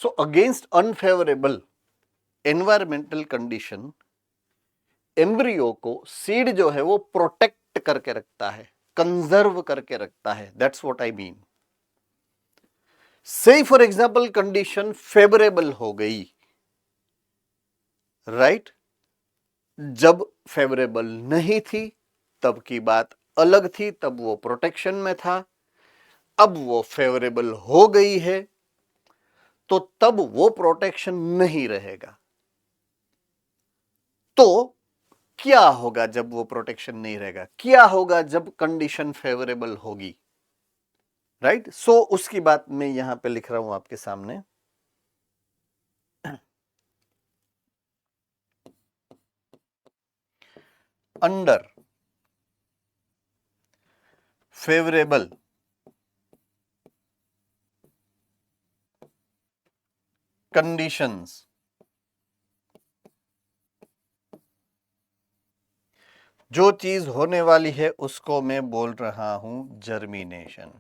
So against unfavourable environmental condition embryo को सीड जो है वो प्रोटेक्ट करके रखता है, कंजर्व करके रखता है। That's what I mean. से फॉर एग्जाम्पल कंडीशन फेवरेबल हो गई, राइट? जब फेवरेबल नहीं थी तब की बात अलग थी, तब वो प्रोटेक्शन में था। अब वो फेवरेबल हो गई है तो तब वो प्रोटेक्शन नहीं रहेगा। तो क्या होगा जब वो प्रोटेक्शन नहीं रहेगा? क्या होगा जब कंडीशन फेवरेबल होगी? राइट? सो उसकी बात मैं यहां पे लिख रहा हूं आपके सामने। अंडर फेवरेबल कंडीशंस जो चीज होने वाली है उसको मैं बोल रहा हूं जर्मिनेशन।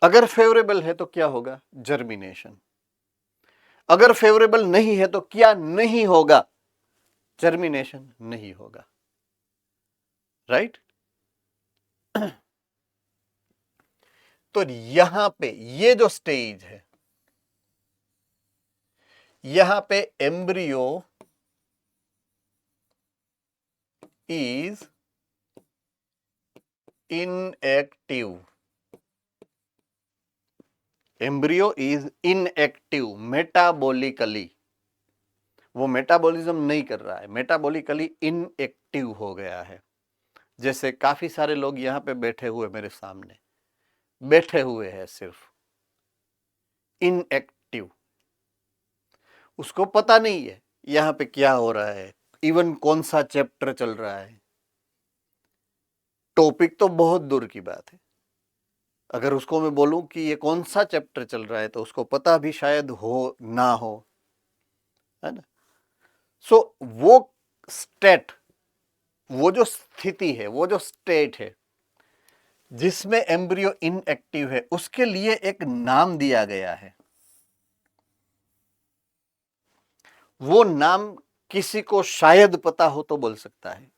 अगर फेवरेबल है तो क्या होगा? जर्मिनेशन। अगर फेवरेबल नहीं है तो क्या नहीं होगा? जर्मिनेशन नहीं होगा, राइट? तो यहां पे ये जो स्टेज है, यहां पे embryo is inactive. Embryo is inactive metabolically, वो मेटाबॉलिज्म नहीं कर रहा है, मेटाबॉलिकली इनएक्टिव हो गया है। जैसे काफी सारे लोग यहां पे बैठे हुए मेरे सामने बैठे हुए हैं, सिर्फ इनएक्टिव, उसको पता नहीं है यहां पे क्या हो रहा है, इवन कौन सा चैप्टर चल रहा है। टॉपिक तो बहुत दूर की बात है, अगर उसको मैं बोलूं कि ये कौन सा चैप्टर चल रहा है तो उसको पता भी शायद हो ना हो, है ना? सो वो स्टेट, वो जो स्थिति है, वो जो स्टेट है जिसमें एम्ब्रियो इनएक्टिव है, उसके लिए एक नाम दिया गया है। वो नाम किसी को शायद पता हो तो बोल सकता है।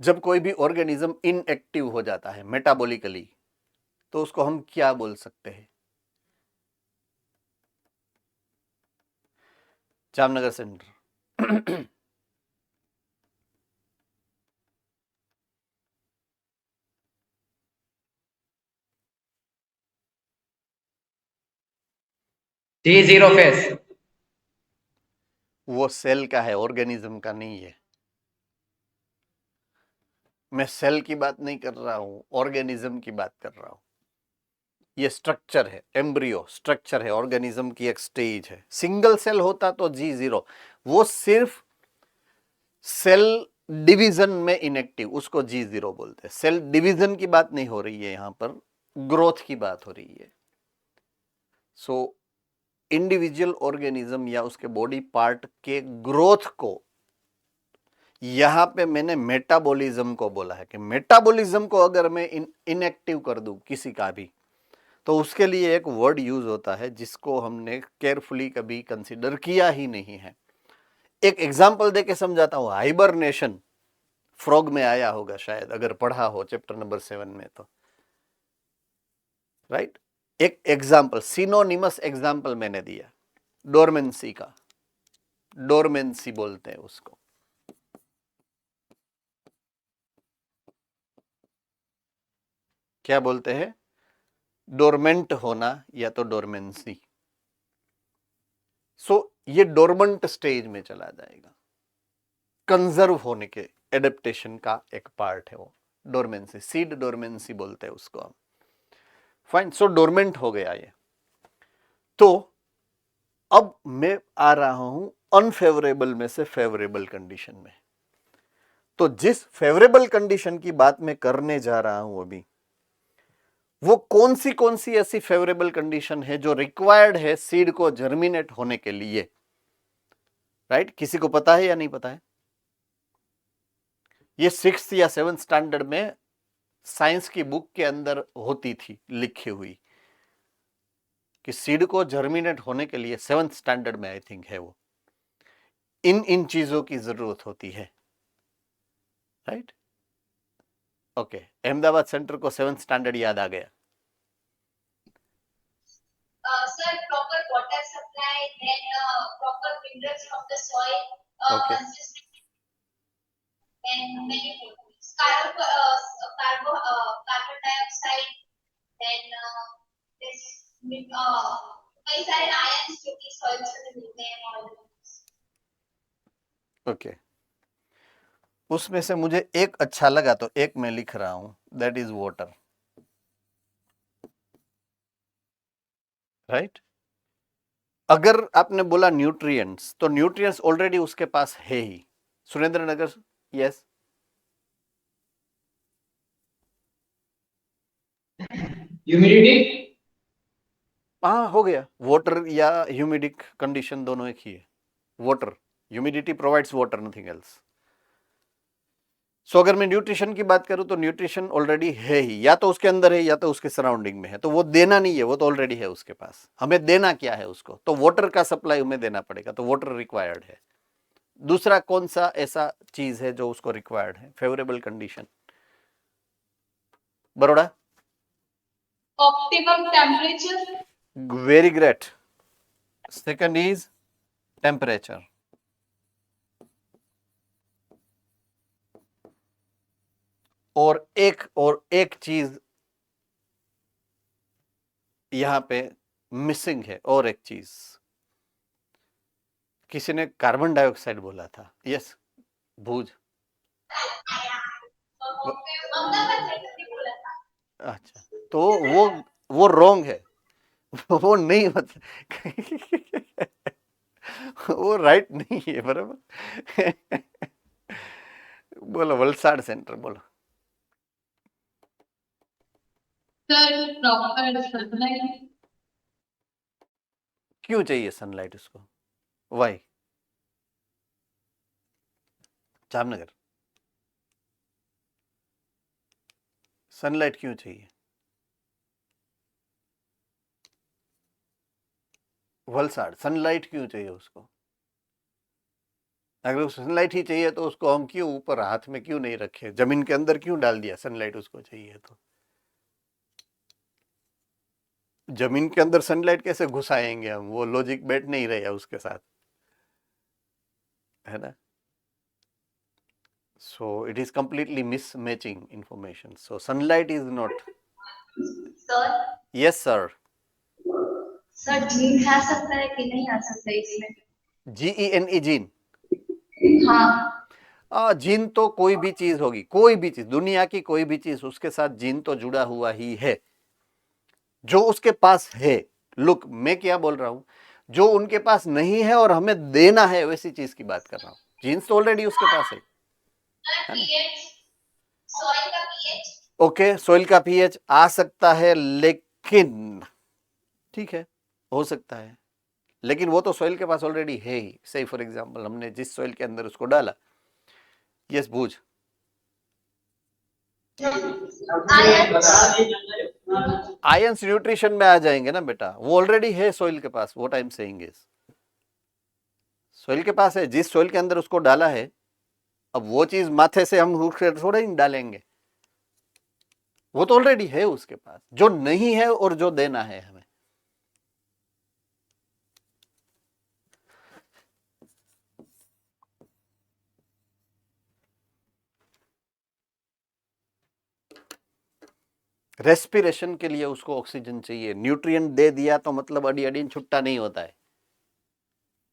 जब कोई भी ऑर्गेनिज्म इनएक्टिव हो जाता है मेटाबॉलिकली, तो उसको हम क्या बोल सकते हैं? जामनगर सेंटर। G0 face. वो सेल का है, ऑर्गेनिज्म का नहीं है। मैं सेल की बात नहीं कर रहा हूं, ऑर्गेनिज्म की बात कर रहा हूं। ये स्ट्रक्चर है, एम्ब्रियो स्ट्रक्चर है, ऑर्गेनिज्म की एक स्टेज है। सिंगल सेल होता तो G0, वो सिर्फ सेल डिवीजन में इनएक्टिव, उसको G0 बोलते हैं। सेल डिवीजन की बात नहीं हो रही है, यहां पर ग्रोथ की बात हो रही है। सो इंडिविजुअल ऑर्गेनिज्म या उसके बॉडी पार्ट के ग्रोथ को, यहां पे मैंने मेटाबॉलिज्म को बोला है कि मेटाबॉलिज्म को अगर मैं इनएक्टिव कर दूं किसी का भी, तो उसके लिए एक वर्ड यूज होता है जिसको हमने केयरफुली कभी कंसीडर किया ही नहीं है। एक एग्जांपल देके समझाता हूं। हाइबरनेशन फ्रॉग में आया होगा शायद, अगर पढ़ा हो चैप्टर नंबर 7 में तो, राइट। एक एग्जाम्पल, सिनोनिमस एग्जाम्पल मैंने दिया डोरमेंसी का। डोरमेंसी बोलते हैं उसको। क्या बोलते हैं? डोरमेंट होना या तो डोरमेंसी। सो ये डोरमेंट स्टेज में चला जाएगा। कंजर्व होने के एडेप्टेशन का एक पार्ट है वो डोरमेंसी। सीड डोरमेंसी बोलते हैं उसको हम। फाइन, सो डोरमेंट हो गया ये। तो अब मैं आ रहा हूं अनफेवरेबल में से फेवरेबल कंडीशन में। तो जिस फेवरेबल कंडीशन की बात मैं करने जा रहा हूं अभी, वो कौन सी ऐसी फेवरेबल कंडीशन है जो रिक्वायर्ड है सीड को जर्मिनेट होने के लिए, राइट? किसी को पता है या नहीं पता है? ये 6th या 7th स्टैंडर्ड में साइंस की बुक के अंदर होती थी लिखी हुई कि सीड को जर्मिनेट होने के लिए 7th स्टैंडर्ड में आई थिंक है वो, इन चीजों की जरूरत होती है, राइट? ओके, अहमदाबाद सेंटर को 7th स्टैंडर्ड याद आ गया। Sir, proper water supply, then proper minerals from the soil, Okay. consistent, and many more things. Carbon dioxide, then this कई सारे ions जो कि soil से मिलते हैं और ओके, उसमें से मुझे एक अच्छा लगा तो एक मैं लिख रहा हूं, दैट इज वाटर, राइट? अगर आपने बोला न्यूट्रिएंट्स, तो न्यूट्रिएंट्स ऑलरेडी उसके पास है ही। सुरेंद्र नगर, यस। ह्यूमिडिटी। हाँ, हो गया। वाटर या ह्यूमिडिक कंडीशन दोनों एक ही है। Water, humidity provides water, nothing else. So अगर मैं न्यूट्रिशन की बात करूं तो न्यूट्रिशन ऑलरेडी है ही, या तो उसके अंदर है या तो उसके सराउंडिंग में है, तो वो देना नहीं है, वो तो ऑलरेडी है उसके पास। हमें देना क्या है उसको? तो वाटर का सप्लाई हमें देना पड़ेगा, तो वाटर रिक्वायर्ड है। दूसरा कौन सा ऐसा चीज है जो उसको रिक्वायर्ड है? Favourable condition, Baroda. Optimum temperature. Very great. Second is temperature. और एक चीज यहां पे मिसिंग है, और एक चीज। किसी ने कार्बन डाइऑक्साइड बोला था, यस भूज। अहमदाबाद सेंटर ने बोला था। अच्छा, तो वो रॉन्ग है। वो नहीं, मतलब वो राइट नहीं है, बराबर। बोलो वलसाड सेंटर बोलो। Sir proper sunlight. क्यों चाहिए सनलाइट उसको? वाई? जामनगर, सनलाइट क्यों चाहिए? वलसाड, सनलाइट क्यों चाहिए उसको? अगर सनलाइट ही चाहिए तो उसको हम क्यों ऊपर हाथ में क्यों नहीं रखे, जमीन के अंदर क्यों डाल दिया? सनलाइट उसको चाहिए तो जमीन के अंदर सनलाइट कैसे घुसाएंगे हम? वो लॉजिक बैठ नहीं रहे उसके साथ। है ना? So it is completely mismatching information. So sunlight is not. Sir Yes, sir. Sir जीन आ सकता है कि नहीं आ सकता है इसमें? GENE gene. हाँ जीन तो कोई भी चीज होगी, कोई भी चीज, दुनिया की कोई भी चीज, उसके साथ जीन तो जुड़ा हुआ ही है, जो उसके पास है. लुक, मैं क्या बोल रहा हूं, जो उनके पास नहीं है और हमें देना है, वैसी चीज की बात कर रहा हूं. जीन्स तो ऑलरेडी उसके पास है ना? पीएच, सॉइल का पीएच. ओके, सोइल का पीएच आ सकता है, लेकिन ठीक है, हो सकता है, लेकिन वो तो सोइल के पास ऑलरेडी है ही. से फॉर एग्जांपल हमने जिस सोइल के अंदर उसको डाला, यस भूज, आयंस न्यूट्रिशन में आ जाएंगे ना बेटा, वो ऑलरेडी है सोइल के पास. What I am saying is, soil के पास है, जिस सोइल के अंदर उसको डाला है, अब वो चीज माथे से हम थोड़ा ही डालेंगे, वो तो ऑलरेडी है उसके पास. जो नहीं है और जो देना है हमें, रेस्पिरेशन के लिए उसको ऑक्सीजन चाहिए. न्यूट्रिएंट दे दिया तो मतलब अडी छुट्टा नहीं होता है.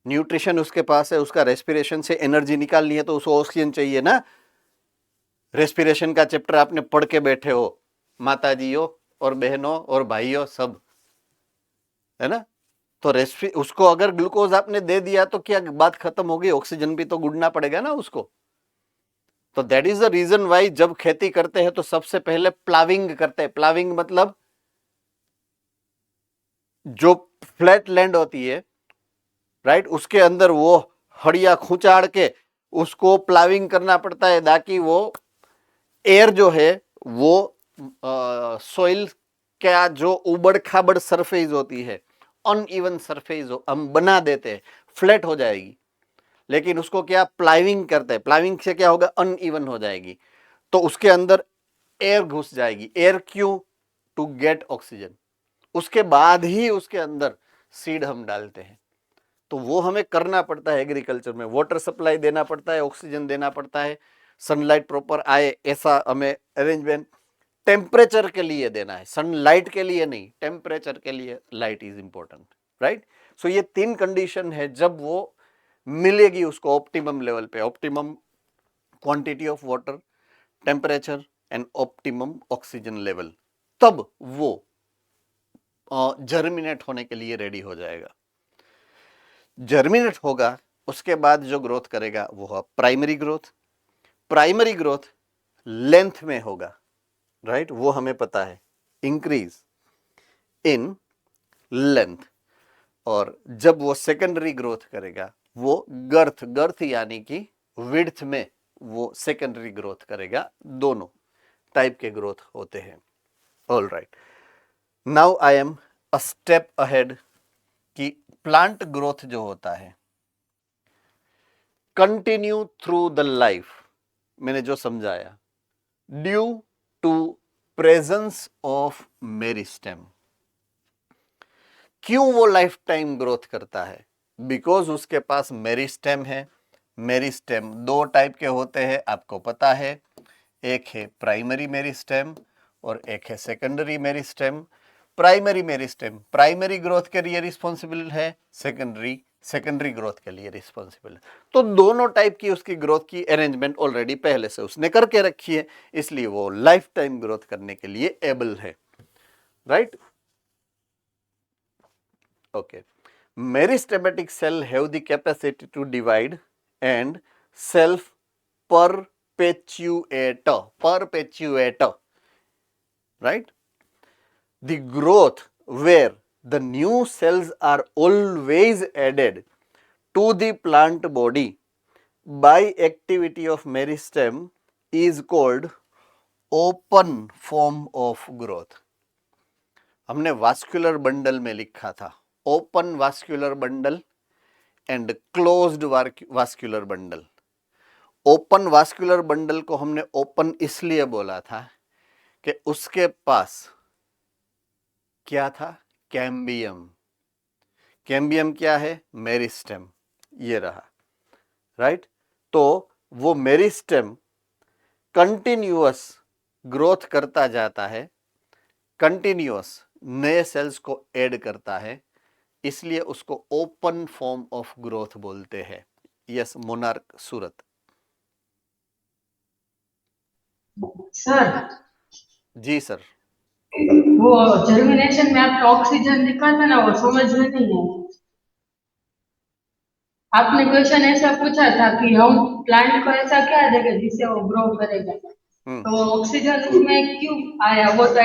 न्यूट्रिशन उसके पास है, उसका रेस्पिरेशन से एनर्जी निकालनी है तो उसको ऑक्सीजन चाहिए ना. रेस्पिरेशन का चैप्टर आपने पढ़ के बैठे हो, माताजियों और बहनों और भाइयों सब, है ना? तो उसको अगर ग्लूकोज आपने दे दिया तो क्या बात खत्म हो गई? ऑक्सीजन भी तो गुड़ना पड़ेगा ना उसको. तो that is the reason why जब खेती करते हैं तो सबसे पहले प्लाविंग करते हैं. प्लाविंग मतलब जो फ्लैट लैंड होती है, राइट, उसके अंदर वो हड़िया खुचाड़ के उसको प्लाविंग करना पड़ता है, ताकि वो एयर जो है वो सॉइल का जो उबड़ खाबड़ सरफेस होती है, अनइवन सरफेस हम बना देते हैं, फ्लैट हो जाएगी. लेकिन उसको क्या प्लाविंग करते हैं, प्लाविंग से क्या होगा, अनइवन हो जाएगी, तो उसके अंदर एयर घुस जाएगी. एयर क्यों? To get oxygen. उसके बाद ही उसके अंदर सीड हम डालते हैं. तो वो हमें करना पड़ता है एग्रीकल्चर में. वाटर सप्लाई देना पड़ता है, ऑक्सीजन देना पड़ता है, सनलाइट प्रॉपर आए ऐसा हमें अरेंजमेंट. टेम्परेचर के लिए देना है, सनलाइट के लिए नहीं, टेम्परेचर के लिए light is important, right. So ये 3 कंडीशन है जब वो मिलेगी उसको ऑप्टिमम लेवल पे. Optimum quantity of water, temperature and optimum oxygen level, तब वो जर्मिनेट होने के लिए रेडी हो जाएगा. जर्मिनेट होगा, उसके बाद जो ग्रोथ करेगा वो primary growth. Primary growth length में होगा, राइट, वो हमें पता है, इंक्रीज इन लेंथ. और जब वो सेकेंडरी ग्रोथ करेगा वो गर्थ यानी कि विड्थ में वो सेकेंडरी ग्रोथ करेगा. दोनों टाइप के ग्रोथ होते हैं. All right, now I am a step ahead कि प्लांट ग्रोथ जो होता है कंटिन्यू थ्रू द लाइफ, मैंने जो समझाया, due to presence of meristem. क्यों वो लाइफ टाइम ग्रोथ करता है? बिकॉज उसके पास मेरिस्टेम है. मेरिस्टेम 2 टाइप के होते हैं, आपको पता है, एक है प्राइमरी मेरिस्टेम और एक है secondary meristem. Primary meristem primary growth के लिए रिस्पॉन्सिबल है, सेकेंडरी ग्रोथ के लिए रिस्पॉन्सिबल है. तो दोनों टाइप की उसकी ग्रोथ की अरेंजमेंट ऑलरेडी पहले से उसने करके रखी है, इसलिए वो लाइफ टाइम ग्रोथ करने के लिए एबल है, right. Okay, meristematic cell have the capacity to divide and self perpetuate, right? The growth where the new cells are always added to the plant body by activity of meristem is called open form of growth. हमने वास्कुलर बंडल में लिखा था open vascular bundle and closed vascular bundle. Open vascular bundle को हमने ओपन इसलिए बोला था कि उसके पास क्या था, कैम्बियम. कैम्बियम क्या है? मेरिस्टेम, ये रहा, राइट। तो वो मेरिस्टेम कंटिन्यूअस ग्रोथ करता जाता है, कंटिन्यूअस नए सेल्स को ऐड करता है, इसलिए उसको ओपन फॉर्म ऑफ ग्रोथ बोलते हैं। यस मोनार्क सूरत। सर जी सर। वो जर्मिनेशन में आपका ऑक्सीजन लिखा था ना, वो समझ में नहीं है। आपने क्वेश्चन ऐसा पूछा था कि हम प्लांट को ऐसा क्या देंगे जिससे वो ग्रो करेगा, तो ऑक्सीजन उसमें क्यों आया? वो तो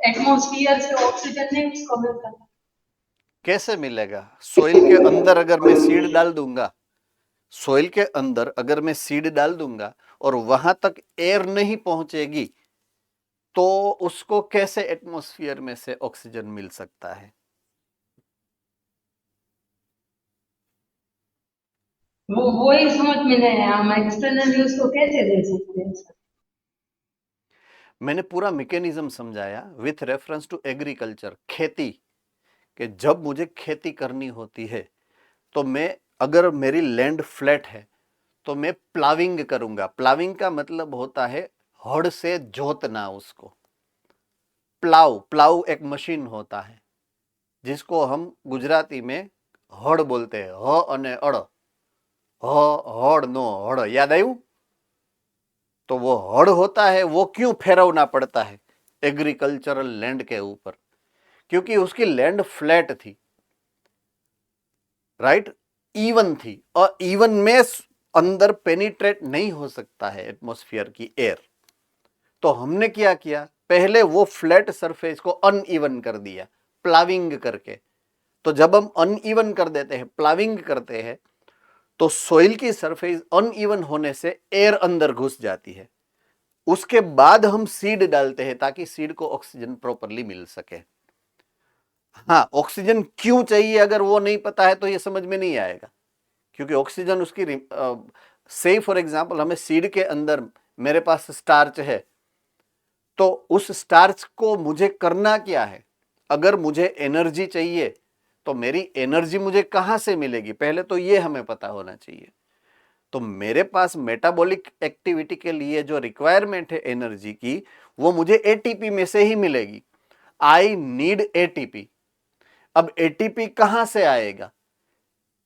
एटमॉस्फेयर से ऑक्सीजन नहीं उसको मिलता। कैसे मिलेगा? सॉइल के अंदर अगर मैं सीड डाल दूंगा, सॉइल के अंदर अगर मैं सीड डाल दूंगा और वहां तक एयर नहीं पहुंचेगी तो उसको कैसे एटमॉस्फेयर में से ऑक्सीजन मिल सकता है? वो ही समझ में नहीं आया, हम एक्सटर्नली उसको कैसे दे सकते हैं सर? मैंने पूरा मैकेनिज्म समझाया विथ रेफरेंस टू एग्रीकल्चर, खेती, कि जब मुझे खेती करनी होती है तो मैं, अगर मेरी लैंड फ्लैट है तो मैं प्लाविंग करूंगा। प्लाविंग का मतलब होता है हड़ से जोतना उसको। प्लाव एक मशीन होता है जिसको हम गुजराती में हड़ बोलते हैं, ह अने अड़, हड़ नो हड़, याद आयु? तो वो हड़ होता है, वो क्यों फेरवना पड़ता है एग्रीकल्चरल लैंड के ऊपर? क्योंकि उसकी लैंड फ्लैट थी, राइट, इवन थी, और इवन में अंदर पेनिट्रेट नहीं हो सकता है एटमॉस्फेयर की एयर। तो हमने क्या किया, पहले वो फ्लैट सरफेस को अनइवन कर दिया प्लाविंग करके। तो जब हम अनइवन कर देते हैं, प्लाविंग करते हैं, तो सोइल की सरफेस अनइवन होने से एयर अंदर घुस जाती है। उसके बाद हम सीड डालते हैं ताकि सीड को ऑक्सीजन प्रॉपरली मिल सके। हाँ, ऑक्सीजन क्यों चाहिए अगर वो नहीं पता है तो ये समझ में नहीं आएगा, क्योंकि ऑक्सीजन उसकी से फॉर एग्जांपल हमें सीड के अंदर, मेरे पास स्टार्च है, तो उस स्टार्च को मुझे करना क्या है? अगर मुझे एनर्जी चाहिए तो मेरी एनर्जी मुझे कहां से मिलेगी, पहले तो ये हमें पता होना चाहिए। तो मेरे पास मेटाबॉलिक एक्टिविटी के लिए जो रिक्वायरमेंट है एनर्जी की, वो मुझे एटीपी में से ही मिलेगी। I need ATP. अब एटीपी कहां से आएगा?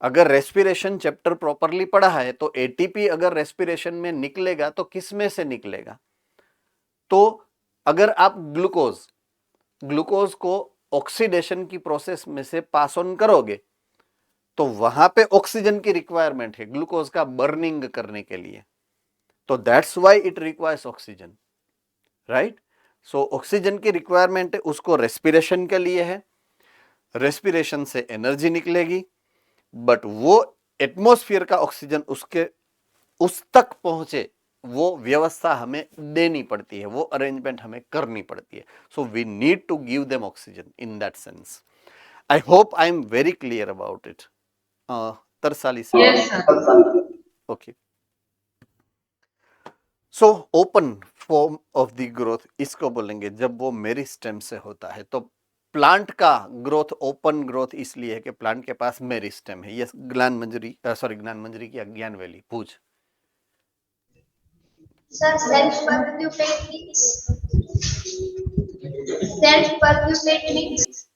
अगर रेस्पिरेशन चैप्टर प्रॉपरली पढ़ा है तो एटीपी अगर रेस्पिरेशन में निकलेगा तो किस में से निकलेगा? तो अगर आप ग्लूकोज को ऑक्सीडेशन की प्रोसेस में से पास ऑन करोगे तो वहां पे ऑक्सीजन की रिक्वायरमेंट है ग्लूकोज का बर्निंग करने के लिए। तो that's why it requires oxygen, right. So oxygen की रिक्वायरमेंट है, उसको रेस्पिरेशन के लिए है, रेस्पिरेशन से एनर्जी निकलेगी, बट वो एटमॉस्फेयर का ऑक्सीजन उस तक पहुंचे वो व्यवस्था हमें देनी पड़ती है, वो अरेंजमेंट हमें करनी पड़ती है। So we need to give them oxygen in that sense. I hope I am very clear about it. Tarsali से। Yes sir. Okay. So open form of the growth इसको बोलेंगे जब वो मेरिस्टेम से होता है। तो प्लांट का ग्रोथ ओपन ग्रोथ इसलिए है कि प्लांट के पास मेरिस्टेम है। यस ज्ञानमंजरी की अज्ञान वैली पूछ। सर सेल्फ परक्यूपेट मीन्स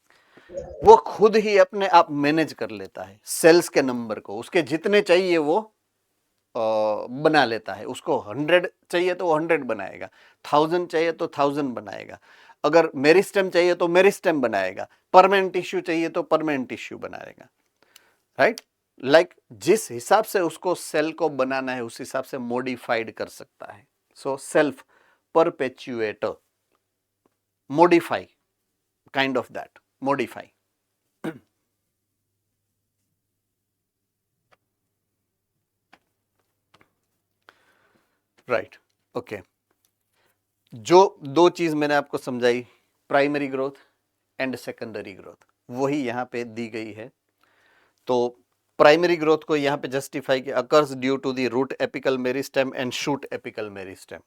वो खुद ही अपने आप मैनेज कर लेता है सेल्स के नंबर को, उसके जितने चाहिए वो बना लेता है। उसको 100 चाहिए तो वो 100 बनाएगा, 1000 चाहिए तो 1000 बनाएगा, अगर मेरिस्टेम चाहिए तो मेरिस्टेम बनाएगा, परमानेंट टिश्यू चाहिए तो परमानेंट टिश्यू बनाएगा, राइट। लाइक जिस हिसाब से उसको सेल को बनाना है उस हिसाब से मॉडिफाइड कर सकता है। So self perpetuator, modify, kind of that, modify. Right, okay. जो दो चीज मैंने आपको समझाई, primary growth and secondary growth, वही यहां पे दी गई है। तो प्राइमरी ग्रोथ को यहां पे जस्टिफाई किया, occurs due to the root apical meristem and shoot apical meristem.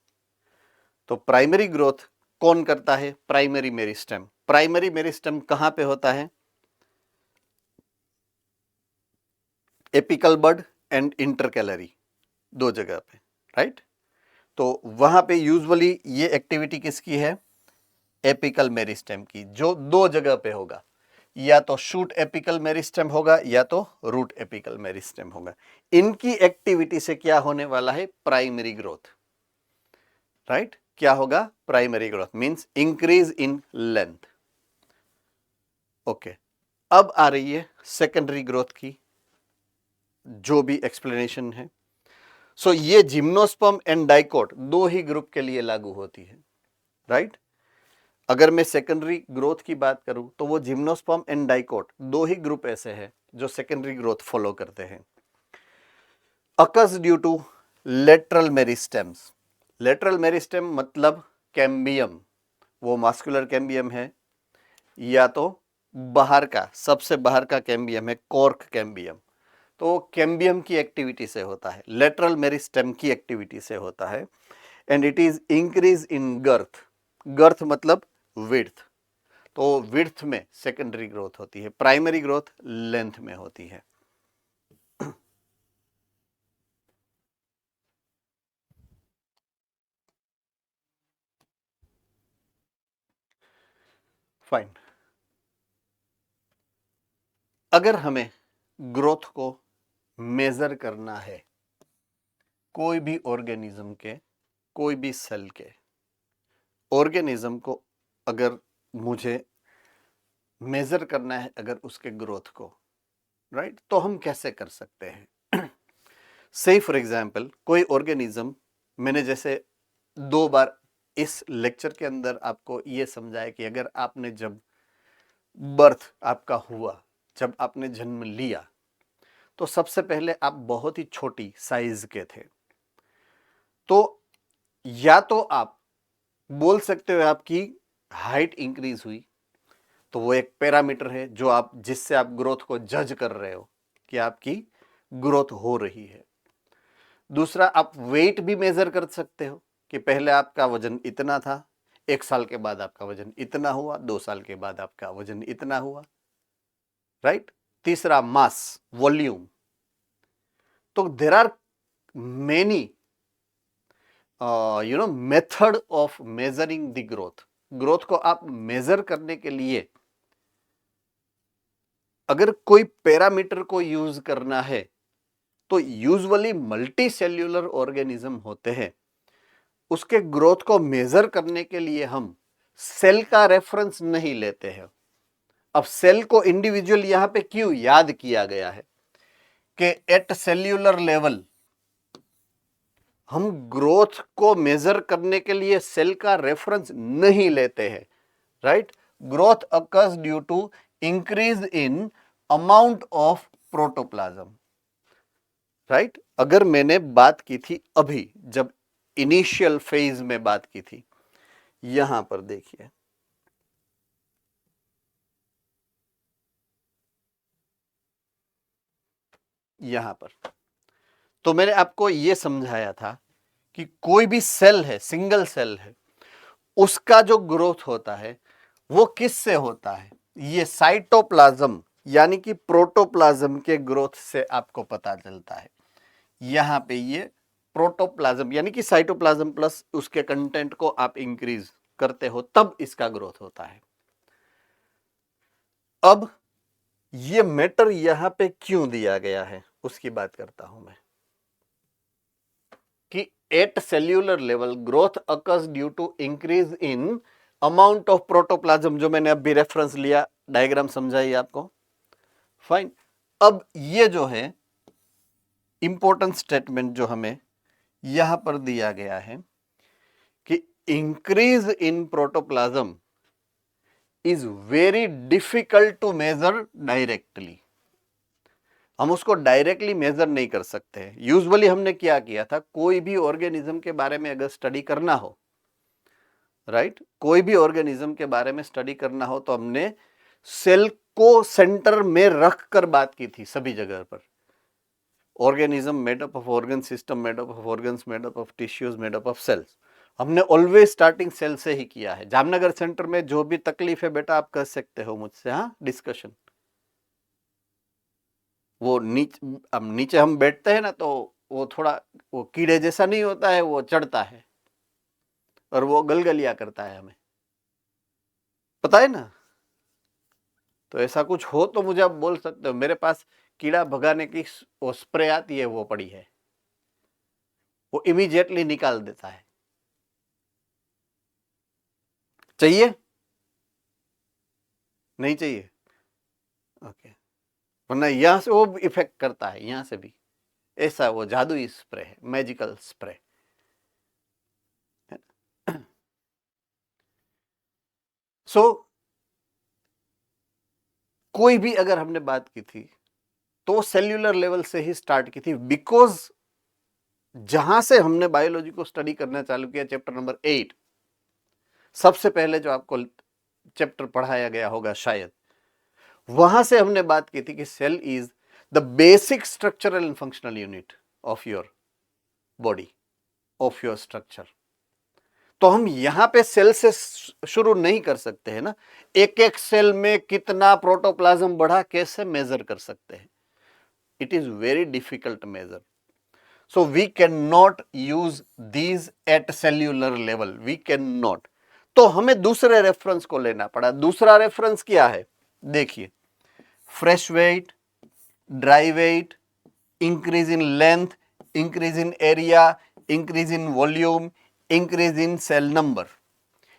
तो प्राइमरी ग्रोथ कौन करता है? Primary meristem. प्राइमरी मेरिस्टेम कहां पे होता है? एपिकल बड एंड इंटरकैलरी, 2 जगह पे, राइट। तो वहां पे यूजुअली ये एक्टिविटी किसकी है? एपिकल मेरिस्टेम की, जो 2 जगह पे होगा, या तो शूट एपिकल मेरिस्टेम होगा या तो रूट एपिकल मेरिस्टेम होगा। इनकी एक्टिविटी से क्या होने वाला है? Primary growth, right. क्या होगा? Primary growth means increase in length. Okay, अब आ रही है सेकेंडरी ग्रोथ की जो भी एक्सप्लेनेशन है। सो ये जिम्नोस्पर्म एंड डाइकोट 2 ही ग्रुप के लिए लागू होती है, राइट। अगर मैं सेकेंडरी ग्रोथ की बात करूं तो वो जिम्नोस्पर्म एंड डाइकोट 2 ही ग्रुप ऐसे हैं जो सेकेंडरी ग्रोथ फॉलो करते हैं। Occurs due to lateral meristems. Lateral meristem मतलब कैम्बियम, वो मास्कुलर कैम्बियम है या तो बाहर का, सबसे बाहर का कैम्बियम है कॉर्क कैम्बियम। तो कैम्बियम की एक्टिविटी से होता है, लेटरल मेरिस्टेम की एक्टिविटी से होता है। And it is increase in girth. Girth मतलब विड्थ, तो विड्थ में सेकेंडरी ग्रोथ होती है, प्राइमरी ग्रोथ लेंथ में होती है। फाइन। अगर हमें ग्रोथ को मेजर करना है कोई भी ऑर्गेनिज्म के, कोई भी सेल के, ऑर्गेनिज्म को अगर मुझे मेजर करना है अगर उसके ग्रोथ को, राइट, तो हम कैसे कर सकते हैं? से फॉर एग्जाम्पल कोई ऑर्गेनिज्म, मैंने जैसे 2 बार इस लेक्चर के अंदर आपको ये समझाया कि अगर आपने जब बर्थ आपका हुआ, जब आपने जन्म लिया, तो सबसे पहले आप बहुत ही छोटी साइज के थे। तो या तो आप बोल सकते हो आपकी हाइट इंक्रीज हुई, तो वो एक पैरामीटर है जो आप, जिससे आप ग्रोथ को जज कर रहे हो कि आपकी ग्रोथ हो रही है। दूसरा, आप वेट भी मेजर कर सकते हो कि पहले आपका वजन इतना था, 1 साल के बाद आपका वजन इतना हुआ, 2 साल के बाद आपका वजन इतना हुआ, राइट। तीसरा, मास, वॉल्यूम। तो there are many method of measuring the growth. Growth को आप मेजर करने के लिए अगर कोई पैरामीटर को यूज करना है तो यूजुअली मल्टी सेल्यूलर ऑर्गेनिज्म होते हैं, उसके ग्रोथ को मेजर करने के लिए हम सेल का रेफरेंस नहीं लेते हैं। अब सेल को इंडिविजुअल यहां पे क्यों याद किया गया है कि एट सेल्यूलर लेवल हम ग्रोथ को मेजर करने के लिए सेल का रेफरेंस नहीं लेते हैं, right. Growth occurs due to increase in amount of protoplasm, right. अगर मैंने बात की थी अभी जब इनिशियल फेज में बात की थी, यहां पर देखिए, यहां पर तो मैंने आपको यह समझाया था कि कोई भी सेल है, सिंगल सेल है, उसका जो ग्रोथ होता है वो किससे होता है? ये साइटोप्लाज्म यानी कि प्रोटोप्लाज्म के ग्रोथ से आपको पता चलता है। यहां पे ये प्रोटोप्लाज्म यानी कि साइटोप्लाज्म प्लस उसके कंटेंट को आप इंक्रीज करते हो तब इसका ग्रोथ होता है। अब ये मैटर यहां पे क्यों दिया गया है उसकी बात करता हूं मैं, कि at cellular level growth occurs due to increase in amount of protoplasm, जो मैंने अभी रेफरेंस लिया, डायग्राम समझाई आपको, फाइन। अब ये जो है इंपॉर्टेंट स्टेटमेंट जो हमें यहां पर दिया गया है कि increase in protoplasm is very difficult to measure directly. हम उसको डायरेक्टली मेजर नहीं कर सकते। यूजुअली हमने क्या किया था, कोई भी ऑर्गेनिज्म के बारे में अगर स्टडी करना हो, राइट, कोई भी ऑर्गेनिज्म के बारे में स्टडी करना हो तो हमने सेल को सेंटर में रख कर बात की थी सभी जगह पर। Organism made up of organ system, made up of organs, made up of tissues, made up of cells. हमने ऑलवेज स्टार्टिंग सेल से ही किया है। जामनगर सेंटर में जो भी तकलीफ है बेटा आप कह सकते हो मुझसे, हाँ, डिस्कशन। वो नीचे हम बैठते हैं ना, तो वो थोड़ा वो कीड़े जैसा नहीं होता है, वो चढ़ता है और वो गलगलिया करता है, हमें पता है ना। तो ऐसा कुछ हो तो मुझे आप बोल सकते हो, मेरे पास कीड़ा भगाने की वो स्प्रे आती है, वो पड़ी है, वो इमीडिएटली निकाल देता है। चाहिए? नहीं चाहिए? ओके। वरना यहां से वो इफेक्ट करता है, यहां से भी। ऐसा वो जादुई स्प्रे है, मैजिकल स्प्रे। सो कोई भी अगर हमने बात की थी तो सेल्यूलर लेवल से ही स्टार्ट की थी, बिकॉज जहां से हमने बायोलॉजी को स्टडी करना चालू किया, चैप्टर नंबर 8, सबसे पहले जो आपको चैप्टर पढ़ाया गया होगा शायद, वहां से हमने बात की थी कि cell is the basic structural and functional unit of your body, of your structure. तो हम यहां पे सेल से शुरू नहीं कर सकते हैं ना, एक एक सेल में कितना प्रोटोप्लाज्म बढ़ा कैसे मेजर कर सकते हैं? It is very difficult measure. So we cannot use these at cellular level. We cannot. तो हमें दूसरे रेफरेंस को लेना पड़ा। दूसरा रेफरेंस क्या है? देखिए, fresh weight, dry weight, increase in length, increase in area, increase in volume, increase in cell number.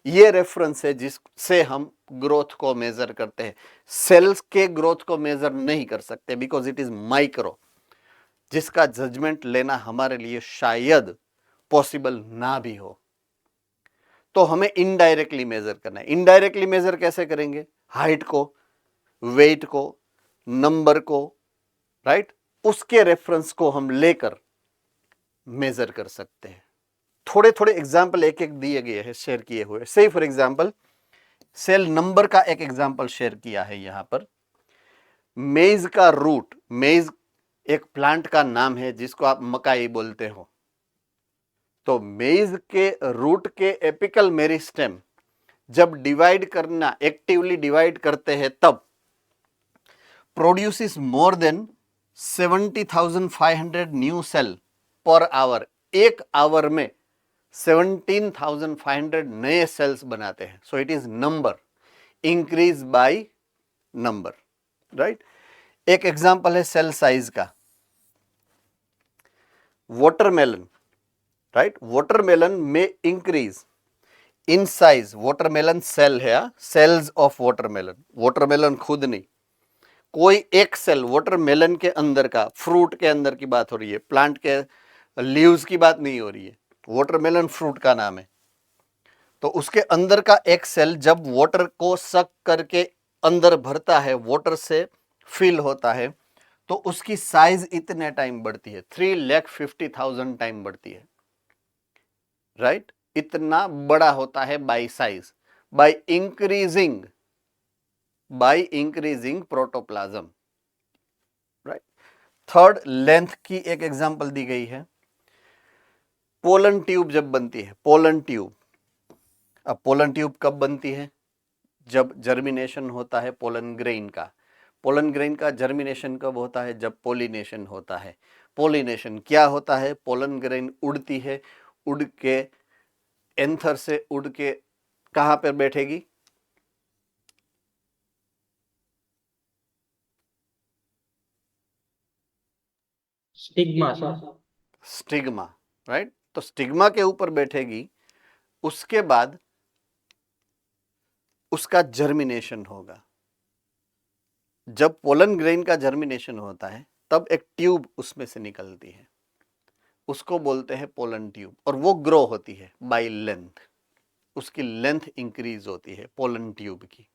ये रेफरेंस है जिससे हम ग्रोथ को मेजर करते हैं। सेल्स के ग्रोथ को मेजर नहीं कर सकते बिकॉज इट इज माइक्रो, जिसका जजमेंट लेना हमारे लिए शायद पॉसिबल ना भी हो। तो हमें इनडायरेक्टली मेजर करना है। इनडायरेक्टली मेजर कैसे करेंगे? हाइट को, वेट को, नंबर को, राइट, उसके रेफरेंस को हम लेकर मेजर कर सकते हैं। थोड़े थोड़े एग्जाम्पल एक एक दिए गए हैं, शेयर किए हुए। से फॉर एग्जाम्पल सेल नंबर का एक एग्जाम्पल शेयर किया है यहां पर। मेज का रूट, मेज एक प्लांट का नाम है जिसको आप मकाई बोलते हो। तो मेज के रूट के एपिकल मेरिस्टेम जब डिवाइड करना, एक्टिवली डिवाइड करते हैं, तब produces more than 70,500 new cell per hour. एक आवर में 17,500 नए सेल्स बनाते हैं। So it is number, increase by number, right. एक एग्जांपल है सेल साइज का, वाटरमेलन, राइट। वाटरमेलन में increase in size, watermelon cell है, सेल्स ऑफ वाटरमेलन, वाटरमेलन खुद नहीं, कोई एक सेल वाटरमेलन के अंदर का, फ्रूट के अंदर की बात हो रही है, प्लांट के लीव्स की बात नहीं हो रही है। वाटरमेलन फ्रूट का नाम है। तो उसके अंदर का एक सेल जब वाटर को सक करके अंदर भरता है, वाटर से फिल होता है, तो उसकी साइज इतने टाइम बढ़ती है, 3,50,000 टाइम बढ़ती है, राइट। इतना बड़ा होता है bye size, by increasing protoplasm, right. Third, length की एक एग्जांपल दी गई है। पोलन ट्यूब जब बनती है, पोलन ट्यूब, अब पोलन ट्यूब कब बनती है? जब जर्मिनेशन होता है पोलन ग्रेन का। पोलन ग्रेन का जर्मिनेशन कब होता है? जब पोलिनेशन होता है। पोलिनेशन क्या होता है? पोलन ग्रेन उड़ती है, उड़ के एंथर से उड़ के कहां पर बैठेगी? Stigma sir. Stigma, right. तो स्टिग्मा के ऊपर बैठेगी, उसके बाद उसका जर्मिनेशन होगा। जब पोलन ग्रेन का जर्मिनेशन होता है तब एक ट्यूब उसमें से निकलती है, उसको बोलते हैं पोलन ट्यूब, और वो ग्रो होती है बाय लेंथ, उसकी लेंथ इंक्रीज होती है पोलन ट्यूब की।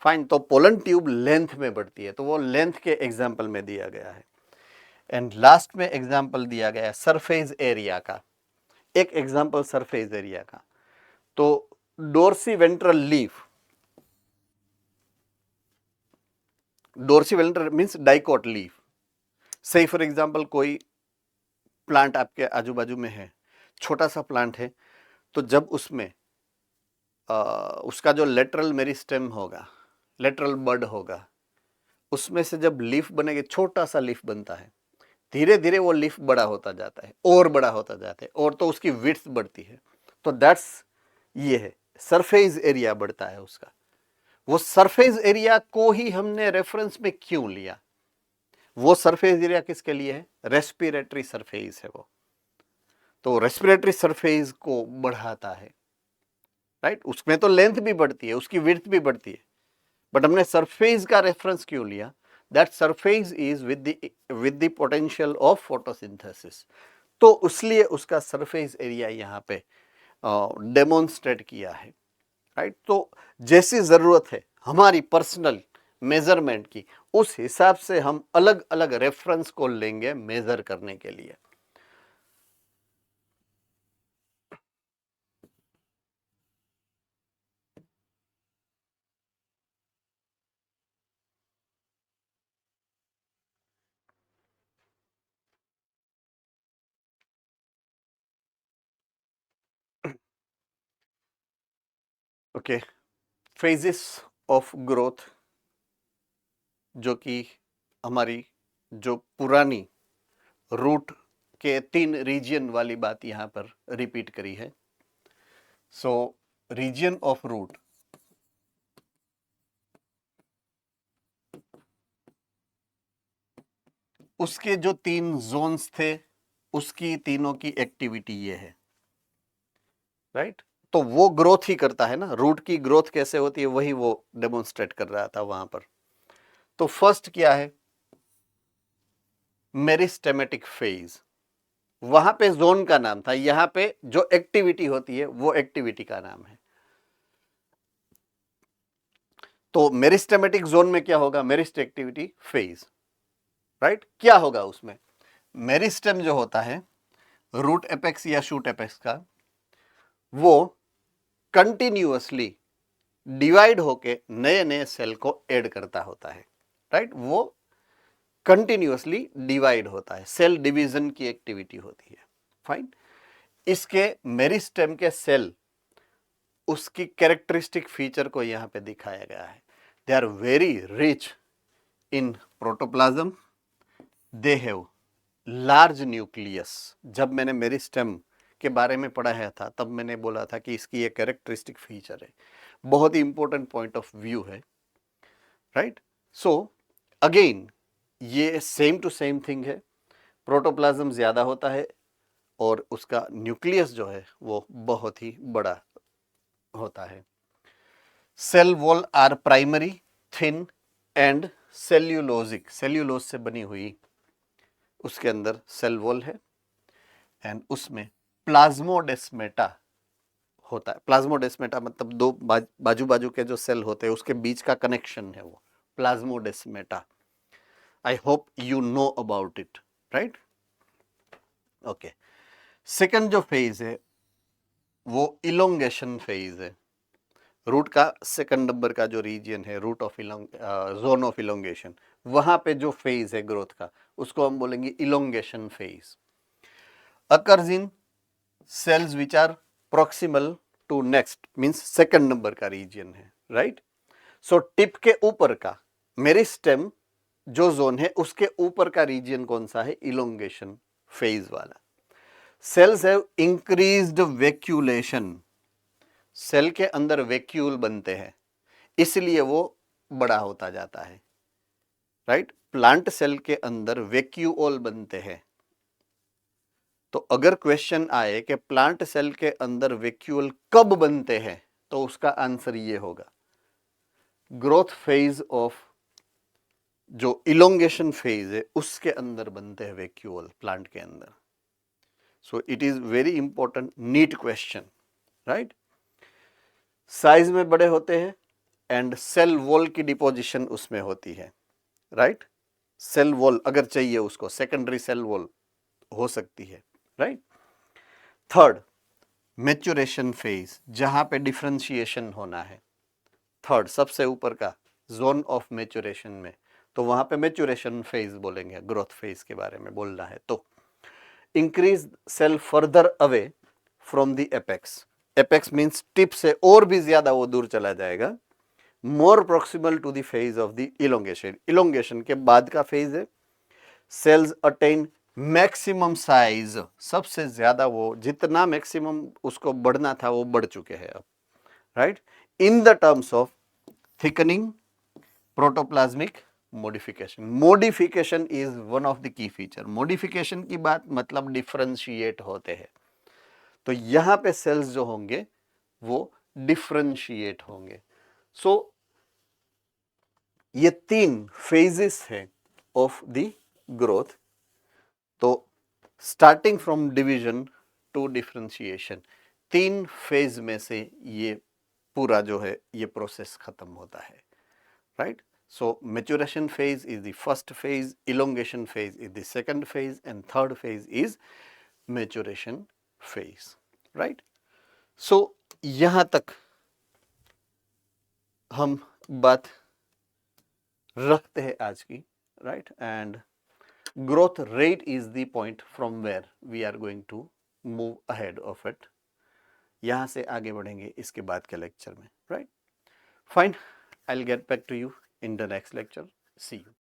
फाइन, तो पोलन ट्यूब लेंथ में बढ़ती है, तो वो लेंथ के एग्जाम्पल में दिया गया है। एंड लास्ट में एग्जाम्पल दिया गया है सरफेस एरिया का। एक एग्जाम्पल सरफेस एरिया का, तो dorsi ventral leaf, dorsi ventral means dicot leaf. से फॉर एग्जाम्पल कोई प्लांट आपके आजू बाजू में है, छोटा सा प्लांट है, तो जब उसमें उसका जो लेटरल मेरिस्टेम होगा, लेटरल बड होगा, उसमें से जब लीफ बनेगा, छोटा सा लीफ बनता है, धीरे धीरे वो लीफ बड़ा होता जाता है और बड़ा होता जाता है, और तो उसकी विड्थ बढ़ती है। तो दैट्स ये है, सरफेस एरिया बढ़ता है उसका। वो सरफेस एरिया को ही हमने रेफरेंस में क्यों लिया? वो सरफेस एरिया किसके लिए है? रेस्पिरेटरी सरफेस है वो। तो रेस्पिरेटरी सरफेस को बढ़ाता है, राइट? उसमें तो लेंथ भी बढ़ती है, उसकी विड्थ भी बढ़ती है, बट हमने सरफेस का रेफरेंस क्यों लिया? That surface is with the potential of photosynthesis. तो इसलिए उसका सरफेस एरिया यहाँ पे डेमोन्स्ट्रेट किया है, राइट? तो जैसी जरूरत है हमारी पर्सनल मेजरमेंट की, उस हिसाब से हम अलग अलग रेफरेंस को लेंगे मेजर करने के लिए। ओके, फेजेस ऑफ ग्रोथ, जो कि हमारी जो पुरानी रूट के 3 रीजन वाली बात यहाँ पर रिपीट करी है। सो रीजन ऑफ रूट, उसके जो 3 जोन्स थे, उसकी तीनों की एक्टिविटी ये है, राइट? तो वो ग्रोथ ही करता है ना, रूट की ग्रोथ कैसे होती है वही वो डेमोन्स्ट्रेट कर रहा था वहां पर। तो फर्स्ट क्या है? मेरिस्टेमेटिक फेज, वहां पे जोन का नाम था, यहां पे जो एक्टिविटी होती है वो एक्टिविटी का नाम है। तो मेरिस्टेमेटिक जोन में क्या होगा? मेरिस्ट एक्टिविटी फेज, राइट? क्या होगा उसमें? मेरिस्टेम जो होता है रूट एपेक्स या शूट एपेक्स का, वो कंटिन्यूअसली डिवाइड होके नए नए सेल को ऐड करता होता है, राइट? वो कंटिन्यूअसली डिवाइड होता है, सेल डिवीजन की एक्टिविटी होती है, फाइन। इसके मेरिस्टेम के सेल, उसकी कैरेक्टरिस्टिक फीचर को यहां पे दिखाया गया है। They are very rich in protoplasm, they have large nucleus. जब मैंने मेरिस्टेम के बारे में पढ़ाया था तब मैंने बोला था कि इसकी ये कैरेक्टरिस्टिक फीचर है, बहुत ही इंपॉर्टेंट पॉइंट ऑफ व्यू है, राइट? सो अगेन ये सेम टू सेम थिंग है, प्रोटोप्लाज्म ज्यादा होता है और उसका न्यूक्लियस जो है वो बहुत ही बड़ा होता है। Cell wall are primary, thin and cellulosic, cellulose से बनी हुई उसके अंदर सेल वॉल है, एंड उसमें प्लाज्मोडेस्मेटा होता है। प्लाज्मोडेस्मेटा मतलब दो बाजू बाजू के जो सेल होते हैं उसके बीच का कनेक्शन है वो plasmodesmata. I hope you know about it, right? Okay, second जो फेज है वो इलोंगेशन फेज है। रूट का सेकंड नंबर का जो रीजन है, root of zone of elongation, वहां पे जो फेज है ग्रोथ का, उसको हम बोलेंगे elongation phase. Occurs in cells which are proximal to next, means second number का रीजन है, राइट? सो टिप के ऊपर का मेरिस्टेम जो जोन है उसके ऊपर का रीजन कौन सा है? इलोंगेशन फेज वाला। सेल्स हैव इंक्रीज्ड वैक्यूलेशन, सेल के अंदर वैक्यूल बनते हैं इसलिए वो बड़ा होता जाता है, राइट? प्लांट सेल के अंदर वैक्यूओल बनते हैं। तो अगर क्वेश्चन आए कि प्लांट सेल के अंदर वैक्यूल कब बनते हैं, तो उसका आंसर ये होगा, ग्रोथ फेज ऑफ जो इलोंगेशन फेज है उसके अंदर बनते हैं वैक्यूल प्लांट के अंदर। So it is very important, NEET question, right? Size में बड़े होते हैं एंड सेल वॉल की डिपोजिशन उसमें होती है, राइट? सेल वॉल अगर चाहिए उसको, सेकेंडरी सेल वॉल हो सकती है, राइट? थर्ड, मैच्योरेशन फेज, जहां पे डिफरेंशिएशन होना है, थर्ड सबसे ऊपर का जोन ऑफ मैच्योरेशन में, तो वहां पे मैच्योरेशन फेज बोलेंगे, ग्रोथ फेज के बारे में बोलना है तो। Increase cell further away from the apex, apex means tip से और भी ज्यादा वो दूर चला जाएगा, more proximal to the phase of the elongation, elongation के बाद का फेज है सेल्स अटेन मैक्सिमम साइज, सबसे ज्यादा वो जितना मैक्सिमम उसको बढ़ना था वो बढ़ चुके हैं अब, right, in the terms of thickening, protoplasmic modification. Modification is one of the key feature. Modification की बात मतलब डिफरेंशिएट होते हैं, तो यहां पे सेल्स जो होंगे वो डिफरेंशिएट होंगे। सो ये 3 फेजेस है ऑफ द ग्रोथ। तो starting from division to differentiation, 3 phase में से ये पूरा जो है ये प्रोसेस खत्म होता है, right. So maturation phase is the first phase, elongation phase is the second phase and third phase is maturation phase, right. So यहां तक हम बात रखते हैं आज की, right, and growth rate is the point from where we are going to move ahead of it. यहां से आगे बढ़ेंगे इसके बाद के लेक्चर में, right. Fine, I'll get back to you in the next lecture. See you.